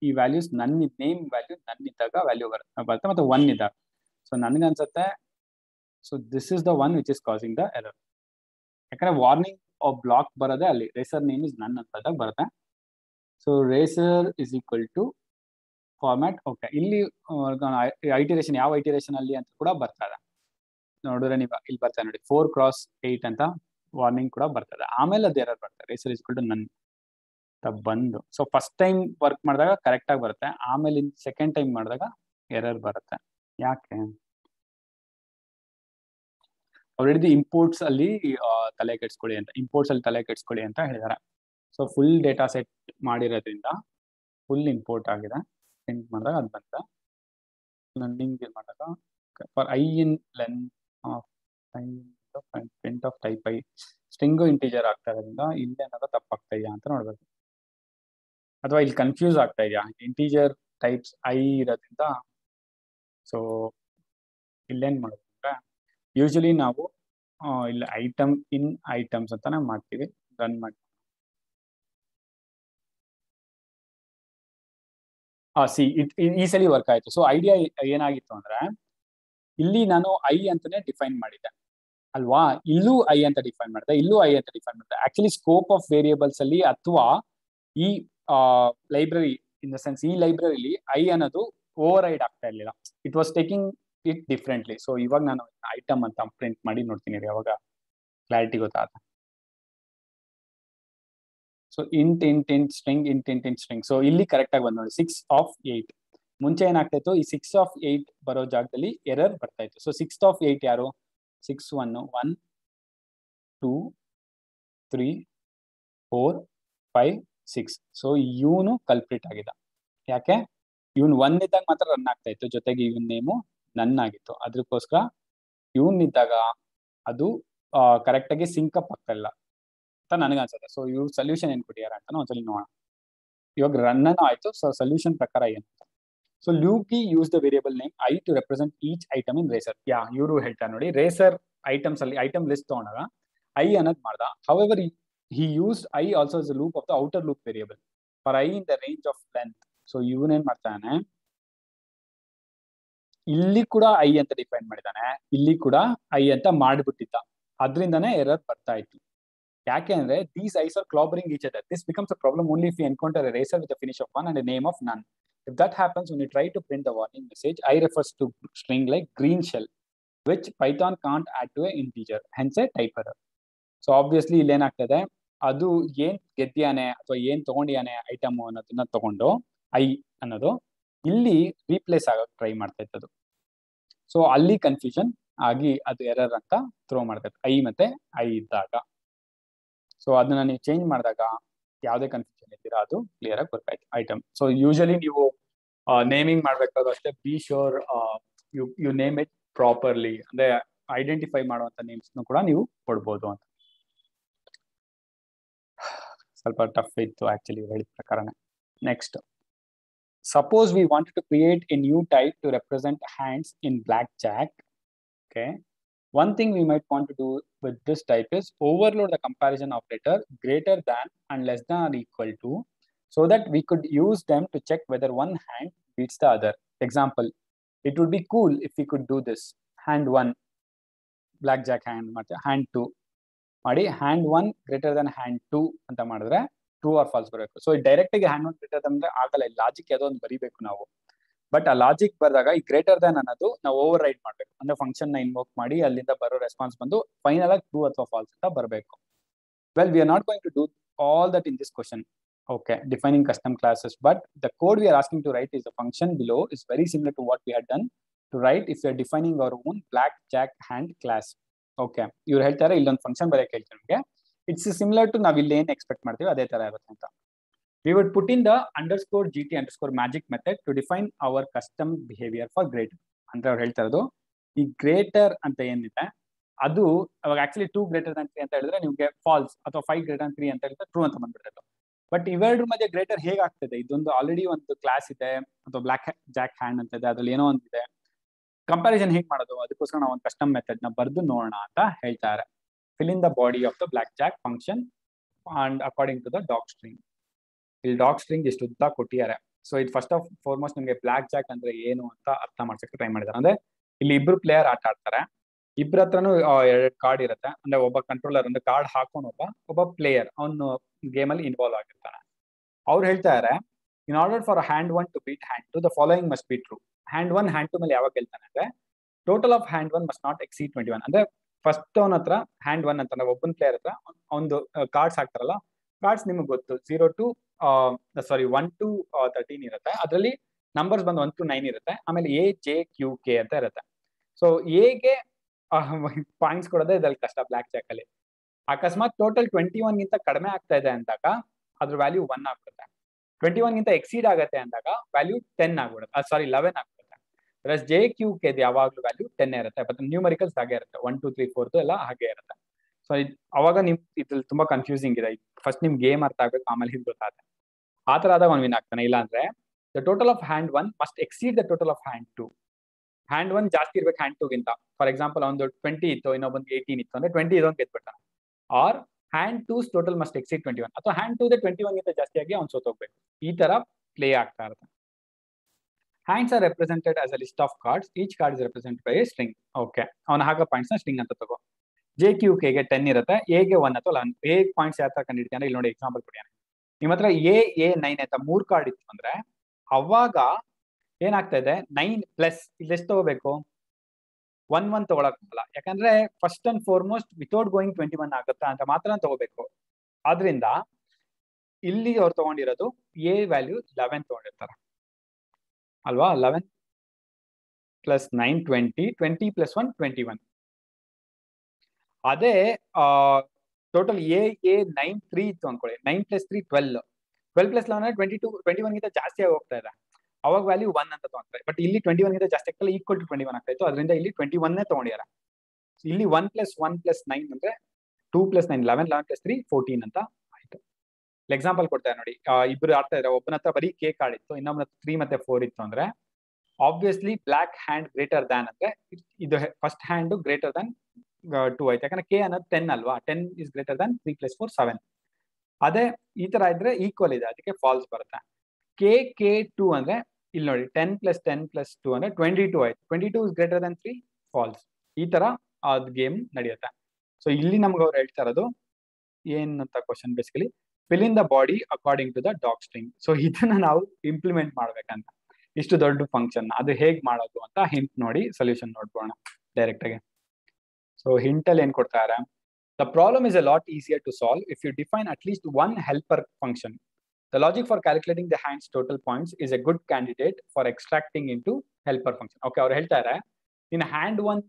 ಈ ವ್ಯಾಲ್ಯೂಸ್ ನೇಮ್ ವ್ಯಾಲ್ಯೂ ಇದ್ದಾಗ ವ್ಯಾಲ್ಯೂ ಬರುತ್ತೆ ಮತ್ತೆ 1 ಇದ್ದಾಗ. ಸೊ ನನ್ಗನ್ಸುತ್ತೆ, so this is the one which is causing the error. ಯಾಕಂದ್ರೆ ವಾರ್ನಿಂಗ್ ಬ್ಲಾಕ್ ಬರೋದೇ ಅಲ್ಲಿ ರೇಸರ್ ನೇಮ್ ಇಸ್ ನನ್ ಅಂತದಾಗ ಬರುತ್ತೆ. So racer is equal to format. Okay, ಇಲ್ಲಿ ಐಟಿರೇಷನ್ ಯಾವ ಐಟಿರೇಷನ್ ಅಲ್ಲಿ ಅಂತ ಕೂಡ ಬರ್ತದೆ. ನೋಡಿದ್ರೆ ನೀವು ಇಲ್ಲಿ ಬರ್ತಾ ನೋಡಿ 4x8 ಅಂತ ವಾರ್ನಿಂಗ್ ಕೂಡ ಬರ್ತದೆ. ಆಮೇಲೆ ಅದು ಎರರ್ ಬರ್ತದೆ, ರೇಸರ್ ಇಸ್ ಈಕ್ವಲ್ ಟು ನನ್ ಬಂದು. ಸೊ ಫಸ್ಟ್ ಟೈಮ್ ವರ್ಕ್ ಮಾಡಿದಾಗ ಕರೆಕ್ಟ್ ಆಗಿ ಬರುತ್ತೆ, ಆಮೇಲೆ ಸೆಕೆಂಡ್ ಟೈಮ್ ಮಾಡಿದಾಗ ಎರರ್ ಬರುತ್ತೆ. ಯಾಕೆ? ಅವ್ರು ಹೇಳಿದ್ದು ಇಂಪೋರ್ಟ್ಸ್ ಅಲ್ಲಿ ತಲೆ ಕೆಡ್ಸ್ಕೊಳ್ಳಿ ಅಂತ, ಹೇಳಿದ್ದಾರೆ. ಸೊ ಫುಲ್ ಡೇಟಾ ಸೆಟ್ ಮಾಡಿರೋದ್ರಿಂದ ಫುಲ್ ಇಂಪೋರ್ಟ್ ಆಗಿದೆ. ಪ್ರಿಂಟ್ ಮಾಡಿದಾಗ ಅದು ಬಂತ. ರನ್ನಿಂಗ್ ಮಾಡಿದಾಗ for I in length of print of type I string integer ಆಗ್ತಾ ಇರೋದ್ರಿಂದ ಇಲ್ಲೇನಾದ್ರು ತಪ್ಪಾಗ್ತಾ ಇದೆಯಾ ಅಂತ ನೋಡ್ಬೇಕು. ಅಥವಾ ಇಲ್ಲಿ ಕನ್ಫ್ಯೂಸ್ ಆಗ್ತಾ ಇದೆಯಾ? ಇಂಟೀಜರ್ ಟೈಪ್ಸ್ ಐ ಇರೋದ್ರಿಂದ. ಸೊ ಇಲ್ಲೇನ್ ಮಾಡೋದಂದ್ರೆ, ಯೂಶಲಿ ನಾವು ಇಲ್ಲಿ ಐಟಮ್ ಇನ್ ಐಟಮ್ಸ್ ಅಂತಾನೆ ಮಾಡ್ತೀವಿ. ರನ್ ಮಾಡಿ ಸಿ ಈ ಸಲ ವರ್ಕ್ ಆಯ್ತು. ಸೊ ಐಡಿಯಾ ಏನಾಗಿತ್ತು ಅಂದ್ರೆ, ಇಲ್ಲಿ ನಾನು ಐ ಅಂತಾನೆ ಡಿಫೈನ್ ಮಾಡಿದ್ದೆ ಅಲ್ವಾ, ಇಲ್ಲೂ ಐ ಅಂತ ಡಿಫೈನ್ ಮಾಡಿದೆ, ಇಲ್ಲೂ ಐ ಅಂತ ಡಿಫೈನ್ ಮಾಡಿದೆ. ಆಕ್ಚುಲಿ ಸ್ಕೋಪ್ ಆಫ್ ವೇರಿಯೇಬಲ್ಸ್ ಅಲ್ಲಿ ಅಥವಾ ಈ ಲೈಬ್ರರಿ ಇನ್ ದ ಸೆನ್ಸ್ ಈ ಲೈಬ್ರರಿಲಿ ಐ ಅನ್ನೋದು ಓವರ್ ರೈಡ್ ಆಗ್ತಾ ಇರ್ಲಿಲ್ಲ, it was taking it differently. So ಇವಾಗ ನಾನು ಐಟಮ್ ಅಂತ ಪ್ರಿಂಟ್ ಮಾಡಿ ನೋಡ್ತೀನಿ, ಯಾವಾಗ ಕ್ಲಾರಿಟಿ ಗೊತ್ತಾಗುತ್ತೆ. So int string. ಸೊ ಇಲ್ಲಿ ಕರೆಕ್ಟ್ ಆಗಿ ಬಂದ್ ನೋಡಿ 6/8. ಮುಂಚೆ ಏನಾಗ್ತಾ ಇತ್ತು, ಈ 6/8 ಬರೋ ಜಾಗದಲ್ಲಿ ಎರರ್ ಬರ್ತಾ ಇತ್ತು. ಸೊ 6/8 ಯಾರು? 6 1 1 2 3 4 5 6. ಸೊ ಇವನು ಕಲ್ಪ್ರಿಟ್ ಆಗಿದ. ಯಾಕೆ? ಇವನ್ 1 ಇದ್ದಾಗ ಮಾತ್ರ ರನ್ ಆಗ್ತಾ ಇತ್ತು, ಜೊತೆಗೆ ಇವನ್ ನೇಮು ನನ್ ಆಗಿತ್ತು. ಅದಕ್ಕೋಸ್ಕರ ಇವನ್ ಇದ್ದಾಗ ಅದು ಕರೆಕ್ಟ್ ಆಗಿ ಸಿಂಕ್ ಅಪ್ ಆಗ್ತಾ ಇಲ್ಲ ಅಂತ ನನಗನ್ಸುತ್ತೆ. ಸೊ ಇವ್ರು ಸೊಲ್ಯೂಷನ್ ಏನ್ ಕೊಟ್ಟಿದ್ದಾರೆ ಅಂತ ಒಂದ್ಸಲಿ ನೋಡೋಣ. ಇವಾಗ ರನ್ ಅನ್ನು ಆಯ್ತು. ಸೊ ಸೊಲ್ಯೂಷನ್ ಪ್ರಕಾರ ಏನು? So Luigi use the variable name i to represent each item in racer. ಇವರು ಹೇಳ್ತಾರೆ ನೋಡಿ, ರೇಸರ್ ಐಟಮ್ಸ್ ಅಲ್ಲಿ ಐಟಮ್ ಲಿಸ್ಟ್ ತಗೊಂಡಾಗ ಐ ಅನ್ನೋದು ಮಾಡ್ದ. However he used I also as a loop of the outer loop variable for I in the range of length. So ಇವನೇನ್ ಮಾಡ್ತಾನೆ, ಇಲ್ಲಿ ಕೂಡ ಐ ಅಂತ ಡಿಫೈನ್ ಮಾಡಿದಾನೆ, ಇಲ್ಲಿ ಕೂಡ ಐ ಅಂತ ಮಾಡ್ಬಿಟ್ಟಿದ್ದ. ಅದ್ರಿಂದಾನೇ ಎರರ್ ಬರ್ತಾ ಇತ್ತು. ಯಾಕೆ ಅಂದ್ರೆ these eyes are clobbering each other. This becomes a problem only if you encounter a racer with a finish of 1 and a name of none. If that happens when you try to print the warning message, I refers to string like green shell, which Python can't add to a integer, hence a type error. So obviously ಇಲ್ಲಿ ಏನಾಗ್ತದೆ, ಅದು ಏನ್ ಗೆದ್ಯಾನೆ ಅಥವಾ ಏನ್ ತಗೊಂಡಿಯಾನೆ item ಅನ್ನೋದನ್ನ ತಗೊಂಡು I ಅನ್ನೋದು ಇಲ್ಲಿ ರೀಪ್ಲೇಸ್ ಆಗಕ್ಕೆ ಟ್ರೈ ಮಾಡ್ತಾ ಇತ್ತು. ಸೊ ಅಲ್ಲಿ ಕನ್ಫ್ಯೂಷನ್ ಆಗಿ ಅದು ಎರರ್ ಅಂತ ಥ್ರೋ ಮಾಡ್ತೈತೆ ಐ ಮತ್ತೆ ಐ ಇದ್ದಾಗ. ಸೊ ಅದನ್ನ ನೀವು ಚೇಂಜ್ ಮಾಡಿದಾಗ ಯಾವುದೇ ಕನ್ಫ್ಯೂಷನ್ ಇದ್ದೀರಾ ಅದು ಕ್ಲಿಯರ್ ಆಗಿ ಬರ್ತಾಯ್ತು ಐಟಮ್. ಸೊ ಯೂಶಲಿ ನೀವು ನೇಮಿಂಗ್ ಮಾಡ್ಬೇಕಾದ್ರೂ ಅಷ್ಟೇ, be sure you name it properly, ಅಂದ್ರೆ ಐಡೆಂಟಿಫೈ ಮಾಡುವಂತ ನೇಮ್ಸ್ ಕೂಡ ನೀವು ಕೊಡ್ಬೋದು ಅಂತ. ಸ್ವಲ್ಪ ಟಫ್ ಇತ್ತು ಆಕ್ಚುಲಿ ಹೇಳಿದ ಪ್ರಕಾರನೇ. Next, suppose we wanted to create a new type to represent hands in blackjack. Okay, one thing we might want to do with this type is overload the comparison operator greater than and less than or equal to, so that we could use them to check whether one hand beats the other. Example, it would be cool if we could do this. Hand 1 blackjack hand ಮಾಡ್ತೀವಿ, hand 2 ಮಾಡಿ hand 1 greater than hand 2 ಅಂತ ಮಾಡಿದ್ರೆ true or false ಬರಬೇಕು. So direct ಆಗಿ hand 1 greater than ಅಂದ್ರೆ ಆಗಲ್ಲ, logic ಯಾವುದೋ ಒಂದು ಬರೀಬೇಕು ನಾವು. ಬಟ್ ಆ ಲಾಜಿಕ್ ಬರೆದಾಗ ಈ ಗ್ರೇಟರ್ ದನ್ ಅನ್ನೋದು ನಾವು ಓವರ್ ರೈಡ್ ಮಾಡ್ಬೇಕು, ಅಂದ್ರೆ ಫಂಕ್ಷನ್ ನ ಇನ್ವೋಕ್ ಮಾಡಿ ಅಲ್ಲಿಂದ ಬರೋ ರೆಸ್ಪಾನ್ಸ್ ಬಂದು ಫೈನಲ್ ಆಗಿ ಟ್ರೂ ಅಥವಾ ಫಾಲ್ಸ್ ಅಂತ ಬರಬೇಕು. Well, we are not going to do all that in this question. Okay, defining custom classes, but the code we are asking to write is the function below is very similar to what we had done to write if we are defining our own black jack hand class. Okay, ಇವ್ರು ಹೇಳ್ತಾರೆ ಇಲ್ಲೊಂದು function ಬರೆಯಕ್ಕೆ ಹೇಳ್ತಾರೆ ನಿಮಗೆ, it's similar to ನಾವು ಇಲ್ಲಿ ಏನು expect ಮಾಡ್ತೀವಿ ಅದೇ ತರ ಇರುತ್ತೆ ಅಂತ. We would put in the underscore gt underscore magic method to define our custom behavior for greater. ಅಂದ್ರೆ ಅವ್ರು ಹೇಳ್ತಾ ಇರೋದು ಈ ಗ್ರೇಟರ್ ಅಂತ ಏನಿದೆ ಅದು ಅವಾಗ ಆಕ್ಚುಲಿ 2 ಗ್ರೇಟರ್ ದನ್ 3 ಅಂತ ಹೇಳಿದ್ರೆ ನಿಮಗೆ ಫಾಲ್ಸ್, ಅಥವಾ 5 ಗ್ರೇಟರ್ ದನ್ 3 ಅಂತ ಹೇಳಿದ್ರೆ ಟ್ರೂ ಅಂತ ಬಂದ್ಬಿಡ್ತದೆ. ಬಟ್ ಇವೆರಡರ ಮಧ್ಯೆ ಗ್ರೇಟರ್ ಹೇಗಾಗ್ತದೆ, ಇದೊಂದು ಆಲ್ರೆಡಿ ಒಂದು ಕ್ಲಾಸ್ ಇದೆ ಅಥವಾ ಬ್ಲಾಕ್ ಜಾಕ್ ಹ್ಯಾಂಡ್ ಅಂತ ಇದೆ, ಅದ್ರಲ್ಲಿ ಏನೋ ಒಂದಿದೆ, ಕಂಪ್ಯಾರಿಸನ್ ಹೇಗೆ ಮಾಡೋದು, ಅದಕ್ಕೋಸ್ಕರ ನಾವು ಒಂದು ಕಸ್ಟಮ್ ಮೆಥಡ್ ನ ಬರೆದು ನೋಡೋಣ ಅಂತ ಹೇಳ್ತಾರೆ. Fill in the body of the blackjack function and according to the docstring. ಇಲ್ಲಿ ಡಾಕ್ ಸ್ಟ್ರಿಂಗ್ ಎಷ್ಟು ಉದ್ದ ಕೊಟ್ಟಿದ್ದಾರೆ. ಸೊ ಇದು ಫಸ್ಟ್ ಆಫ್ ಫಾರ್ಮೋಸ್ಟ್ ನಿಮಗೆ ಬ್ಲಾಕ್ ಜಾಕ್ ಅಂದ್ರೆ ಏನು ಅಂತ ಅರ್ಥ ಮಾಡ್ಸಕ್ಕೆ ಟ್ರೈ ಮಾಡಿದ್ದಾರೆ. ಅಂದ್ರೆ ಇಲ್ಲಿ ಇಬ್ರು ಪ್ಲೇಯರ್ ಆಟ ಆಡ್ತಾರೆ, ಇಬ್ಬರ ಹತ್ರನೂ 2 ಕಾರ್ಡ್ ಇರುತ್ತೆ. ಅಂದ್ರೆ ಒಬ್ಬ ಕಂಟ್ರೋಲರ್ ಅಂದ್ರೆ ಕಾರ್ಡ್ ಹಾಕೊಂಡು ಒಬ್ಬ ಪ್ಲೇಯರ್ ಅವನು ಗೇಮ್ ಅಲ್ಲಿ ಇನ್ವಾಲ್ವ್ ಆಗಿರ್ತಾನೆ. ಅವ್ರು ಹೇಳ್ತಾರೆ in order for hand 1 to beat hand 2 the following must be true. Hand 1 hand 2 ಮೇಲೆ ಯಾವಾಗ ಗೆಲ್ತಾನೆ ಅಂದ್ರೆ total of hand 1 must not exceed 21. ಅಂದ್ರೆ ಫಸ್ಟ್ ಅವನ ಹತ್ರ ಹ್ಯಾಂಡ್ 1 ಅಂತ ಒಬ್ಬನ ಪ್ಲೇಯರ್ ಹತ್ರ ಒಂದು ಕಾರ್ಡ್ಸ್ ಹಾಕ್ತಾರಲ್ಲ, ಕಾರ್ಡ್ಸ್ ನಿಮ್ಗೆ ಗೊತ್ತು 0 to 1 to 13 ಇರುತ್ತೆ. ಅದರಲ್ಲಿ ನಂಬರ್ಸ್ ಬಂದು 1 to 9 ಇರುತ್ತೆ. ಆಮೇಲೆ ಎ ಜೆ ಕ್ಯೂ ಕೆ ಅಂತ ಇರುತ್ತೆ. ಸೊ ಎಗೆ ಪಾಯಿಂಟ್ಸ್ ಕೊಡೋದೇ ಇದ್ರಲ್ಲಿ ಕಷ್ಟ ಬ್ಲಾಕ್ ಜಾಕ್ ಅಲ್ಲಿ. ಅಕಸ್ಮಾತ್ ಟೋಟಲ್ 21 ಗಿಂತ ಕಡಿಮೆ ಆಗ್ತಾ ಇದೆ ಅಂದಾಗ ಅದ್ರ ವ್ಯಾಲ್ಯೂ 1 ಆಗ್ಬಿಡುತ್ತೆ. 21 ಗಿಂತ ಎಕ್ಸೀಡ್ ಆಗತ್ತೆ ಅಂದಾಗ ವ್ಯಾಲ್ಯೂ 10 ಆಗ್ಬಿಡುತ್ತೆ, 11 ಆಗ್ಬಿಡುತ್ತೆ. ಪ್ಲಸ್ ಜೆ ಕ್ಯೂ ಕೆ ಯಾವಾಗ್ಲೂ ವ್ಯಾಲ್ಯೂ 10 ಇರುತ್ತೆ. ಬಟ್ ನ್ಯೂಮರಿಕಲ್ಸ್ ಹಾಗೆ ಇರುತ್ತೆ, 1 2 3 4 ಎಲ್ಲ ಹಾಗೆ ಇರುತ್ತೆ. ಸೊ ಅವಾಗ ನಿಮ್ ಇದ್ರಲ್ಲಿ ತುಂಬಾ ಕನ್ಫ್ಯೂಸಿಂಗ್ ಇದೆ. ಫಸ್ಟ್ ನಿಮ್ ಗೇಮ್ ಅರ್ಥ ಆಗ್ಬೇಕು, ಆಮೇಲೆ ಇದು ಗೊತ್ತಾಗುತ್ತೆ. ಆ ತರ ಆದಾಗ ಅವ್ನು ವಿನ್ ಆಗ್ತಾನೆ. ಇಲ್ಲ ಅಂದ್ರೆ the total of hand 1 must exceed the total of hand 2. Hand 1 ಜಾಸ್ತಿ ಇರ್ಬೇಕು ಹ್ಯಾಂಡ್ 2 ಗಿಂತ. ಫಾರ್ ಎಕ್ಸಾಂಪಲ್ ಒಂದು 20 ಇತ್ತು, ಇನ್ನೊಬ್ಬಂದು 18 ಇತ್ತು ಅಂದ್ರೆ 20 ಇರೋನ್ ಗೆದ್ಬಿಡ್ತಾನೆ. Or hand 2's total must exceed 21, ಅಥವಾ ಹ್ಯಾಂಡ್ 2 21 ಗಿಂತ ಜಾಸ್ತಿ ಆಗಿ ಅವ್ನು ಸೋತೋಗ್ಬೇಕು. ಈ ತರ ಪ್ಲೇ ಆಗ್ತಾ ಇರುತ್ತೆ. Hands R represented as a list of cards, each card is represented by A string. Okay, ಅವನ ಹಾಕೋ ಪಾಯಿಂಟ್ಸ್ ನ ಸ್ಟ್ರಿಂಗ್ ಅಂತ ತಗೋ. ಜೆ ಕ್ಯೂ ಗೆ 10 ಇರುತ್ತೆ, ಎಗೆ 1 ಅಥವಾ 11. ಎ ಪಾಯಿಂಟ್ಸ್ ಯಾವ ತರ ಕಂಡಿಡ್ತಾನೆ ಇಲ್ಲಿ ನೋಡಿ, ಎಕ್ಸಾಂಪಲ್ ಕೊಡಿ. ನಿಮ್ಮ ಹತ್ರ ಎ 9 ಅಂತ 3 ಕಾರ್ಡ್ ಇತ್ತು ಅಂದ್ರೆ ಅವಾಗ ಏನಾಗ್ತಾ ಇದೆ 9 ಪ್ಲಸ್ ಇಲ್ಲಿ ಎಷ್ಟು ತಗೋಬೇಕು, 1 ತಗೊಳಕ್ಕಾಗಲ್ಲ. ಯಾಕಂದ್ರೆ first and foremost without going 21 ಆಗುತ್ತಾ ಅಂತ ಮಾತ್ರ ತಗೋಬೇಕು. ಆದ್ರಿಂದ ಇಲ್ಲಿ ಅವ್ರು ತಗೊಂಡಿರೋದು ಎ ವ್ಯಾಲ್ಯೂ 11 ತಗೊಂಡಿರ್ತಾರೆ ಅಲ್ವಾ. 11 ಪ್ಲಸ್ 9 20, 20 ಪ್ಲಸ್ 1 21. ಅದೇ ಟೋಟಲ್ ಎ 9 3 ಇತ್ತು ಅನ್ಕೊಳ್ಳಿ, 9 ಪ್ಲಸ್ 3 12, 12 ಪ್ಲಸ್ 11 22, 21 ಗಿಂತ ಜಾಸ್ತಿ ಆಗಿ ಹೋಗ್ತಾ ಇದೆ. ಅವಾಗ ವ್ಯಾಲ್ಯೂ 1 ಅಂತ ತಗೊಂತಾರೆ. ಬಟ್ ಇಲ್ಲಿ 21 ಗಿಂತ ಜಾಸ್ತಿ ಆಗ್ತಲ್ಲ, ಈಕ್ವಲ್ ಟು 21 ಆಗ್ತಾ ಇತ್ತು. ಅದರಿಂದ ಇಲ್ಲಿ 21 ತಗೊಂಡಿದ್ದಾರೆ. ಇಲ್ಲಿ 1 ಪ್ಲಸ್ 1 ಪ್ಲಸ್ 9 ಅಂದ್ರೆ 2 ಪ್ಲಸ್ 9 11, 11 ಪ್ಲಸ್ 3 14 ಅಂತ ಆಯ್ತು. ಎಕ್ಸಾಂಪಲ್ ಕೊಡ್ತಾರೆ ನೋಡಿ, ಇಬ್ರು ಆಡ್ತಾ ಇದ್ದಾರೆ. ಒಬ್ಬನ ಹತ್ರ ಬರೀ ಕೆ ಕಾರ್ಡ್ ಇತ್ತು, ಇನ್ನೊಬ್ಬನ ಹತ್ರ 3 ಮತ್ತೆ 4 ಇತ್ತು ಅಂದ್ರೆ obviously black hand greater than ಅಂದ್ರೆ ಇದು ಫಸ್ಟ್ ಹ್ಯಾಂಡ್ ಗ್ರೇಟರ್ ದ್ಯಾನ್ 2 ಆಯ್ತು. ಯಾಕಂದ್ರೆ ಕೆ ಅನ್ನೋದು 10 ಅಲ್ವಾ, 10 ಇಸ್ ಗ್ರೇಟರ್ ದ್ಯಾನ್ 3 ಪ್ಲಸ್ 4 7. ಅದೇ ಈ ತರ ಇದ್ರೆ ಈಕ್ವಲ್ ಇದೆ, ಅದಕ್ಕೆ ಫಾಲ್ಸ್ ಬರುತ್ತೆ. ಕೆ 2 ಅಂದ್ರೆ ಇಲ್ಲಿ ನೋಡಿ 10 ಪ್ಲಸ್ 10 ಪ್ಲಸ್ 2 ಅಂದ್ರೆ 22 ಆಯ್ತು. 22 ಇಸ್ ಗ್ರೇಟರ್ ದ್ಯಾನ್ 3 ಫಾಲ್ಸ್. ಈ ತರ ಅದ್ ಗೇಮ್ ನಡೆಯುತ್ತೆ. ಸೊ ಇಲ್ಲಿ ನಮ್ಗೆ ಅವ್ರು ಹೇಳ್ತಾ ಇರೋದು ಏನಂತ question basically fill in the body according to the docstring. So ಇದನ್ನ ನಾವು ಇಂಪ್ಲಿಮೆಂಟ್ ಮಾಡ್ಬೇಕಂತ, ಇಷ್ಟು ದೊಡ್ಡ ಫಂಕ್ಷನ್ ಅದು ಹೇಗ್ ಮಾಡೋದು ಅಂತ ಹಿಂಟ್ ನೋಡಿ ಸೊಲ್ಯೂಷನ್ ನೋಡ್ಬೋಣ ಡೈರೆಕ್ಟ್ ಆಗಿ. ಸೊ ಹಿಂಟ್ ಅಲ್ಲಿ ಏನ್ ಕೊಡ್ತಾರೆ, the problem is a lot easier to solve if you define at least one helper function. The logic for calculating the hand's total points is a good candidate for extracting into helper function. Okay, ಅವ್ರು ಹೇಳ್ತಾರೆ ಇನ್ನು hand 1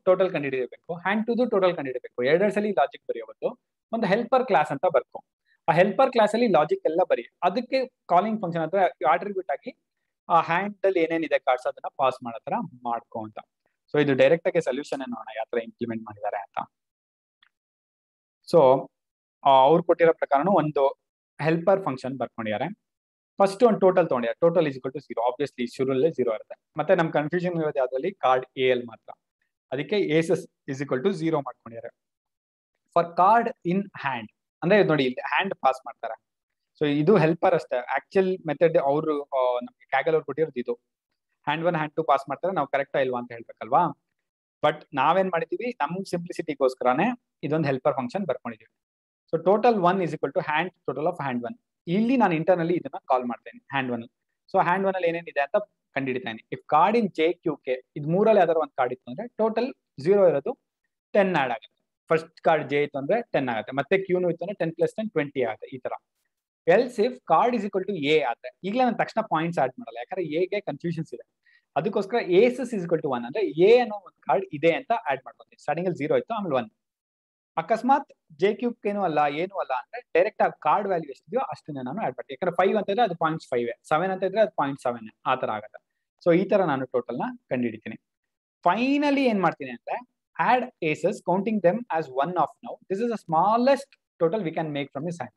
total ಕಂಡುಹಿಡಿಯಬೇಕು, hand 2 total ಕಂಡುಹಿಡಿಯಬೇಕು. ಎರಡೆರಡು ಸಲ logic ಬರೆಯೋದು, ಒಂದು helper class ಅಂತ ಬರ್ಕೊ. ಆ ಹೆಲ್ಪರ್ ಕ್ಲಾಸ್ ಅಲ್ಲಿ ಲಾಜಿಕ್ ಎಲ್ಲ ಬರಿ, ಅದಕ್ಕೆ ಕಾಲಿಂಗ್ ಫಂಕ್ಷನ್ ಅಥವಾ ಆಟ್ರಿಬ್ಯೂಟ್ ಆಗಿ ಆ ಹ್ಯಾಂಡ್ ಅಲ್ಲಿ ಏನೇನಿದೆ ಕಾರ್ಡ್ಸ್ ಅದನ್ನ ಪಾಸ್ ಮಾಡೋ ತರ ಮಾಡ್ಕೊ ಅಂತ. ಸೊ ಇದು ಡೈರೆಕ್ಟ್ ಆಗಿ ಸೊಲ್ಯೂಷನ್ ನೋಡೋಣ ಯಾವ ತರ ಇಂಪ್ಲಿಮೆಂಟ್ ಮಾಡಿದ್ದಾರೆ ಅಂತ. ಸೊ ಅವ್ರು ಕೊಟ್ಟಿರೋ ಪ್ರಕಾರನು ಒಂದು ಹೆಲ್ಪರ್ ಫಂಕ್ಷನ್ ಬರ್ಕೊಂಡಿದ್ದಾರೆ. ಫಸ್ಟ್ ಒಂದು ಟೋಟಲ್ ತಗೊಂಡಿದ್ದಾರೆ, total is equal to 0. Obviously ಶುರುಲ್ಲೇ 0 ಇರುತ್ತೆ. ಮತ್ತೆ ನಮ್ ಕನ್ಫ್ಯೂಷನ್ ಇರೋದು ಯಾವ್ದ್ರಲ್ಲಿ, ಕಾರ್ಡ್ ಎ ಅಲ್ಲಿ ಮಾತ್ರ. ಅದಕ್ಕೆ ಏಸಸ್ ಇಸ್ ಈಕ್ವಲ್ ಟು 0 ಮಾಡ್ಕೊಂಡಿದ್ದಾರೆ. ಫಾರ್ ಕಾರ್ಡ್ ಇನ್ ಹ್ಯಾಂಡ್ ಅಂದ್ರೆ ನೋಡಿ ಇಲ್ಲಿ ಹ್ಯಾಂಡ್ ಪಾಸ್ ಮಾಡ್ತಾರೆ. ಸೊ ಇದು ಹೆಲ್ಪರ್ ಅಷ್ಟೇ. ಆಕ್ಚುಯಲ್ ಮೆಥಡ್ ಅವರು ನಮ್ಗೆ ಕ್ಯಾಗಲ್ ಅವ್ರು ಕೊಟ್ಟಿರೋದು ಇದು. ಹ್ಯಾಂಡ್ 1 ಹ್ಯಾಂಡ್ 2 ಪಾಸ್ ಮಾಡ್ತಾರೆ, ನಾವು ಕರೆಕ್ಟಾ ಇಲ್ವಾ ಅಂತ ಹೇಳ್ಬೇಕಲ್ವಾ. ಬಟ್ ನಾವೇನ್ ಮಾಡಿದೀವಿ ನಮ್ ಸಿಂಪ್ಲಿಸಿಟಿಗೋಸ್ಕರನೇ ಇದೊಂದು ಹೆಲ್ಪರ್ ಫಂಕ್ಷನ್ ಬರ್ಕೊಂಡಿದೀವಿ. So total 1 is equal to hand total of hand 1. ಇಲ್ಲಿ ನಾನು ಇಂಟರ್ನಲ್ಲಿ ಇದನ್ನ ಕಾಲ್ ಮಾಡ್ತೇನೆ ಹ್ಯಾಂಡ್ 1. ಸೊ ಹ್ಯಾಂಡ್ 1 ಅಲ್ಲಿ ಏನೇನಿದೆ ಅಂತ ಕಂಡುಹಿಡಿತೇನೆ. If card in J Q K ಇದು ಮೂರಲ್ಲಿ ಯಾವ್ದಾದ್ರು ಒಂದು ಕಾರ್ಡ್ ಇತ್ತು ಅಂದ್ರೆ ಟೋಟಲ್ 0 ಇರೋದು 10 ಆಡ್ ಆಗುತ್ತೆ. ಫಸ್ಟ್ ಕಾರ್ಡ್ ಜೆ ಇತ್ತು ಅಂದ್ರೆ 10 ಆಗುತ್ತೆ, ಮತ್ತೆ ಕ್ಯೂನು ಇತ್ತು ಅಂದ್ರೆ 10 + 10 20 ಆಗುತ್ತೆ. ಈ ತರ else if card is equal to A ಆದ್ರೆ ಈಗಲೇ ನಾನು ತಕ್ಷಣ ಪಾಯಿಂಟ್ಸ್ ಆಡ್ ಮಾಡಲ್ಲ, ಯಾಕಂದ್ರೆ ಎಗೆ ಕನ್ಫ್ಯೂಷನ್ಸ್ ಇದೆ. ಅದಕ್ಕೋಸ್ಕರ ಏಸಸ್ ಇಸ್ ಈಕ್ವಲ್ ಟು 1 ಅಂದ್ರೆ ಎ ಅನ್ನೋ ಒಂದು ಕಾರ್ಡ್ ಇದೆ ಅಂತ ಆಡ್ ಮಾಡ್ಕೊತೀನಿ. ಸ್ಟಾರ್ಟಿಂಗ್ ಅಲ್ಲಿ 0 ಇತ್ತು, ಆಮೇಲೆ 1. ಅಕಸ್ಮಾತ್ ಜೆ ಕ್ಯೂಬ್ ಏನು ಅಲ್ಲ ಏನು ಅಲ್ಲ ಅಂದ್ರೆ ಡೈರೆಕ್ಟ್ ಆಗಿ ಕಾರ್ಡ್ ವ್ಯಾಲ್ಯೂ ಎಷ್ಟಿದೆಯೋ ಅಷ್ಟನ್ನೇ ನಾನು ಆಡ್ ಮಾಡ್ತೀನಿ. ಯಾಕಂದ್ರೆ 5 ಅಂತ ಇದ್ರೆ ಅದು 0.5, 7 ಅಂತ ಇದ್ರೆ ಅದು 0.7 ಆ ತರ ಆಗುತ್ತೆ. ಸೊ ಈ ತರ ನಾನು ಟೋಟಲ್ ನ ಕಂಡುಹಿಡಿತೀನಿ. ಫೈನಲಿ ಏನ್ ಮಾಡ್ತೀನಿ ಅಂದ್ರೆ add aces counting them as one of now. This is the smallest total we can make from this hand.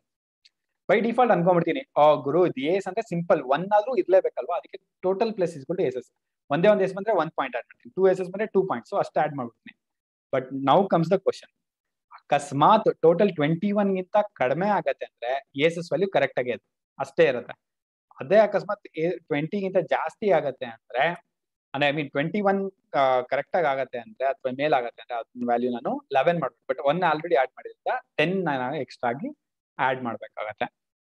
By default ಅನ್ಕೊಂಡ್ಬಿಡ್ತೀನಿ, ಗುರು ಇದು ಏಸ್ ಅಂದ್ರೆ ಸಿಂಪಲ್ 1 ಆದ್ರೂ ಇರ್ಲೇಬೇಕಲ್ವಾ, ಅದಕ್ಕೆ total plus is to aces. ಒಂದೇ ಒಂದು ಏಸ್ ಬಂದ್ರೆ 1 ಪಾಯಿಂಟ್ ಆಡ್ ಮಾಡ್ತೀನಿ, 2 ಏಸಸ್ ಬಂದ್ರೆ 2 ಪಾಯಿಂಟ್, ಸೊ ಅಷ್ಟೇ ಆಡ್ ಮಾಡ್ಬಿಡ್ತೀನಿ. But now comes the question, ಅಕಸ್ಮಾತ್ ಟೋಟಲ್ 21 ಗಿಂತ ಕಡಿಮೆ ಆಗತ್ತೆ ಅಂದ್ರೆ ಏಸಸ್ ವ್ಯಾಲ್ಯೂ ಕರೆಕ್ಟ್ ಆಗಿ ಅಷ್ಟೇ ಇರುತ್ತೆ. ಅದೇ ಅಕಸ್ಮಾತ್ 20 ಗಿಂತ ಜಾಸ್ತಿ ಆಗತ್ತೆ ಅಂದ್ರೆ ಐ ಮೀನ್ 21 ಕರೆಕ್ಟ್ ಆಗಿ ಆಗತ್ತೆ ಅಂದ್ರೆ ಅಥವಾ ಮೇಲ್ ಆಗತ್ತೆ ಅಂದ್ರೆ ಅದನ್ನ ವ್ಯಾಲ್ಯೂ ನಾನು 11 ಮಾಡ್ಬೇಕು. ಬಟ್ 1 ಆಲ್ರೆಡಿ ಆಡ್ ಮಾಡಿದ್ರಿಂದ 10 ನಾನು ಎಕ್ಸ್ಟ್ರಾ ಆಗಿ ಆಡ್ ಮಾಡ್ಬೇಕಾಗತ್ತೆ.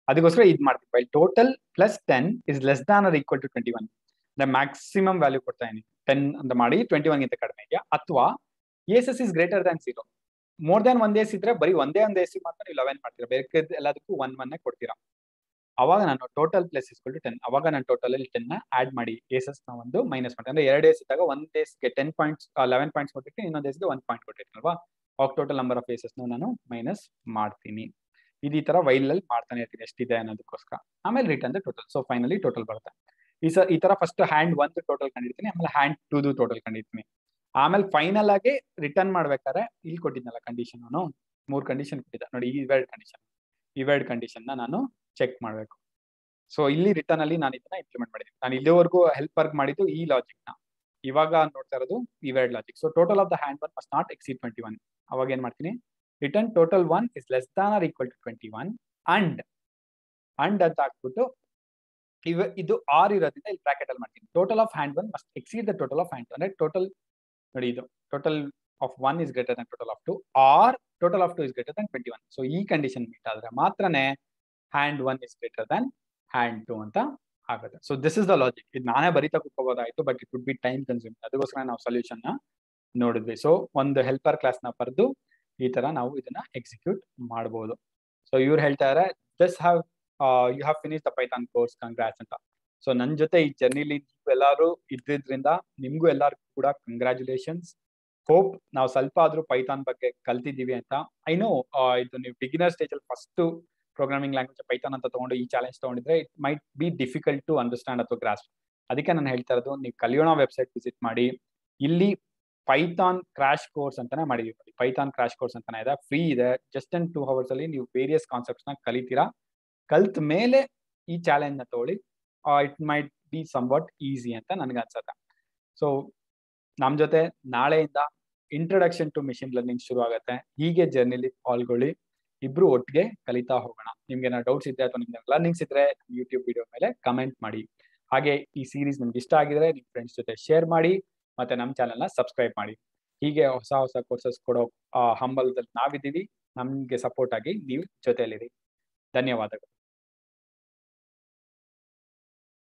ಅದಕ್ಕೋಸ್ಕರ ಇದು ಮಾಡ್ತೀವಿ. By total plus 10 is less than or equal to 21. Maximum value ಕೊಡ್ತಾ ಇದೀನಿ 10 ಅಂತ ಮಾಡಿ 21 ಗಿಂತ ಕಡಿಮೆ ಇದೆಯಾ, ಅಥವಾ Asus is greater than 0. More than ಒಂದ್ ಏಸ್ ಇದ್ರೆ ಬರೀ ಒಂದೇ ಒಂದು ಏಸ್ ಮಾತ್ರ ನೀವು 11 ಮಾಡ್ತೀರಾ, ಬೇರೆ ಎಲ್ಲದಕ್ಕೂ 1 ಕೊಡ್ತೀರಾ. ಅವಾಗ ನಾನು ಟೋಟಲ್ ಪ್ಲಸ್ ಇಸ್ಕೊಲ್ ಟು 10, ಅವಾಗ ನಾನು ಟೋಟಲ್ ಅಲ್ಲಿ 10 ನ ಆಡ್ ಮಾಡಿ ಏಸಸ್ ನ ಒಂದು ಮೈನಸ್ ಮಾಡ್ತೀನಿ. ಅಂದ್ರೆ 2 ಏಸ್ ಇದ್ದಾಗ ಒಂದ್ ಏಸ್ಗೆ 10 ಪಾಯಿಂಟ್ಸ್ 11 ಪಾಯಿಂಟ್ಸ್ ಕೊಟ್ಟಿರ್ತೀನಿ, ಇನ್ನೊಂದು ಏಸ್ಗೆ 1 ಪಾಯಿಂಟ್ ಕೊಟ್ಟಿರ್ತೀನಿ ಅಲ್ವಾ. ಅವಾಗ ಟೋಟಲ್ ನಂಬರ್ ಆಫ್ ಏಸಸ್ ನಾನು ಮೈನಸ್ ಮಾಡ್ತೀನಿ. ಈ ತರ ವೈಲ್ ಅಲ್ಲಿ ಮಾಡ್ತಾನೆ ಇರ್ತೀನಿ ಎಷ್ಟಿದೆ ಅನ್ನೋದಕ್ಕೋಸ್ಕರ. ಆಮೇಲೆ return the total. So finally total ಬರುತ್ತೆ. ಈ ತರ ಫಸ್ಟ್ ಹ್ಯಾಂಡ್ 1 ಟೋಟಲ್ ಕಂಡಿಡ್ತೀನಿ, ಆಮೇಲೆ ಹ್ಯಾಂಡ್ 2 ಟೋಟಲ್ ಕಂಡಿಡ್ತೀನಿ. ಆಮೇಲೆ ಫೈನಲ್ ಆಗಿ ರಿಟರ್ನ್ ಮಾಡ್ಬೇಕಾದ್ರೆ ಇಲ್ಲಿ ಕೊಟ್ಟಿದ್ನಲ್ಲ ಕಂಡೀಷನ್, ನಾನು 3 ಕಂಡೀಷನ್ ಕೊಟ್ಟಿದ್ದೆ ನೋಡಿ, ಇವೆರಡು ಕಂಡೀಷನ್ ನಾನು ಚೆಕ್ ಮಾಡಬೇಕು. ಸೊ ಇಲ್ಲಿ ರಿಟರ್ನ್ ಅಲ್ಲಿ ನಾನು ಇದನ್ನ ಇಂಪ್ಲಿಮೆಂಟ್ ಮಾಡಿದ್ದೀನಿ. ನಾನು ಇಲ್ಲಿವರೆಗೂ ಹೆಲ್ಪ್ ವರ್ಕ್ ಮಾಡಿದ್ದು ಈ ಲಾಜಿಕ್ ನ, ಇವಾಗ ನೋಡ್ತಾ ಇರೋದು ಇವೆರಡು logic. So total of the hand 1 must not exceed 21. ಅವಾಗ ಏನ್ ಮಾಡ್ತೀನಿ, return total 1 is less than or equal to 21 and ಅಂತ ಹಾಕ್ಬಿಟ್ಟು ಇದು ಆರ್ ಇರೋದ್ರಿಂದ ಇಲ್ಲಿ ಬ್ರಾಕೆಟ್ ಅಲ್ಲಿ ಮಾಡ್ತೀನಿ. Total of hand 1 must exceed the total of hand 2. ಅಂದ್ರೆ ಟೋಟಲ್ ನೋಡಿ, ಇದು total of 1 is greater than total of 2 or total of 2 is greater than 21. So ಈ ಕಂಡೀಷನ್ ಮೀಟ್ ಆದ್ರೆ ಮಾತ್ರನೇ hand 1 is greater than hand 2 ಅಂತ ಆಗುತ್ತೆ. So this is the logic. ಇದು ನಾನೇ ಬರೀತಾ ಕೂತ್ಕೋಬಹುದಾಯ್ತು, but it would be time consuming. ಅದಕ್ಕೋಸ್ಕರ ನಾವು ಸೊಲ್ಯೂಷನ್ ನ ನೋಡಿದ್ವಿ. ಸೊ ಒಂದು ಹೆಲ್ಪರ್ ಕ್ಲಾಸ್ ನ ಬರೆದು ಈ ತರ ನಾವು ಇದನ್ನ ಎಕ್ಸಿಕ್ಯೂಟ್ ಮಾಡಬಹುದು. ಸೊ ಇವ್ರು ಹೇಳ್ತಾ ಇದಾರೆ, this have you have finish the Python course, congrats ಅಂತ. ಸೊ ನನ್ನ ಜೊತೆ ಈ ಜರ್ನಿಲಿ ಎಲ್ಲರೂ ಇದ್ದಿದ್ರಿಂದ ನಿಮ್ಗೂ ಎಲ್ಲರಿಗೂ ಕೂಡ ಕಂಗ್ರಾಚುಲೇಷನ್ಸ್. ಹೋಪ್ ನಾವು ಸ್ವಲ್ಪ ಆದ್ರೂ ಪೈಥಾನ್ ಬಗ್ಗೆ ಕಲ್ತಿದ್ದೀವಿ ಅಂತ. ಐ ನೋ ಇದು ನೀವು ಬಿಗಿನರ್ ಸ್ಟೇಜ್ ಅಲ್ಲಿ ಫಸ್ಟ್ ಪ್ರೋಗ್ರಾಮಿಂಗ್ ಲ್ಯಾಂಗ್ವೇಜ್ ಪೈಥಾನ್ ಅಂತ ತಗೊಂಡು ಈ ಚಾಲೆಂಜ್ ತಗೊಂಡಿದ್ರೆ it might be difficult to understand ಅಥವಾ ಗ್ರಾಸ್ಪ್. ಅದಕ್ಕೆ ನಾನು ಹೇಳ್ತಾ ಇರೋದು, ನೀವು ಕಲಿಯೋಣ ವೆಬ್ಸೈಟ್ ವಿಸಿಟ್ ಮಾಡಿ. ಇಲ್ಲಿ ಪೈಥಾನ್ ಕ್ರಾಶ್ ಕೋರ್ಸ್ ಅಂತಾನೆ ಮಾಡಿದೀವಿ ನೋಡಿ, ಪೈಥಾನ್ ಕ್ರಾಶ್ ಕೋರ್ಸ್ ಅಂತಾನೆ ಇದೆ, ಫ್ರೀ ಇದೆ. ಜಸ್ಟ್ ಇನ್ 2 hours ಅಲ್ಲಿ ನೀವು ವೇರಿಯಸ್ ಕಾನ್ಸೆಪ್ಟ್ಸ್ ನ ಕಲಿತೀರಾ. ಕಲ್ತ ಮೇಲೆ ಈ ಚಾಲೆಂಜ್ ನ ತಗೊಳ್ಳಿ. It might be somewhat easy ಅಂತ ನನ್ಗೆ ಅನ್ಸುತ್ತೆ. ಸೊ ನಮ್ ಜೊತೆ ನಾಳೆಯಿಂದ ಇಂಟ್ರೊಡಕ್ಷನ್ ಟು ಮಿಷಿನ್ ಲರ್ನಿಂಗ್ ಶುರು ಆಗುತ್ತೆ. ಹೀಗೆ ಜರ್ನಿಲಿ ಪಾಲ್ಗೊಳ್ಳಿ, ಇಬ್ರು ಒಟ್ಟಿಗೆ ಕಲಿತಾ ಹೋಗೋಣ. ನಿಮ್ಗೆ ಏನಾದ್ರು ಡೌಟ್ಸ್ ಇದ್ರೆ ಅಥವಾ ನಿಮ್ಗೆ ಲರ್ನಿಂಗ್ಸ್ ಇದ್ರೆ ಯೂಟ್ಯೂಬ್ ವಿಡಿಯೋ ಮೇಲೆ ಕಮೆಂಟ್ ಮಾಡಿ. ಹಾಗೆ ಈ ಸೀರೀಸ್ ನಿಮ್ಗೆ ಇಷ್ಟ ಆಗಿದ್ರೆ ನಿಮ್ ಫ್ರೆಂಡ್ಸ್ ಜೊತೆ ಶೇರ್ ಮಾಡಿ, ಮತ್ತೆ ನಮ್ಮ ಚಾನೆಲ್ ನ ಸಬ್ಸ್ಕ್ರೈಬ್ ಮಾಡಿ. ಹೀಗೆ ಹೊಸ ಕೋರ್ಸಸ್ ಕೊಡೋ ಹಂಬಲದಲ್ಲಿ ನಾವಿದ್ದೀವಿ. ನಮ್ಗೆ ಸಪೋರ್ಟ್ ಆಗಿ ನೀವು ಜೊತೆಯಲ್ಲಿರಿ. ಧನ್ಯವಾದಗಳು.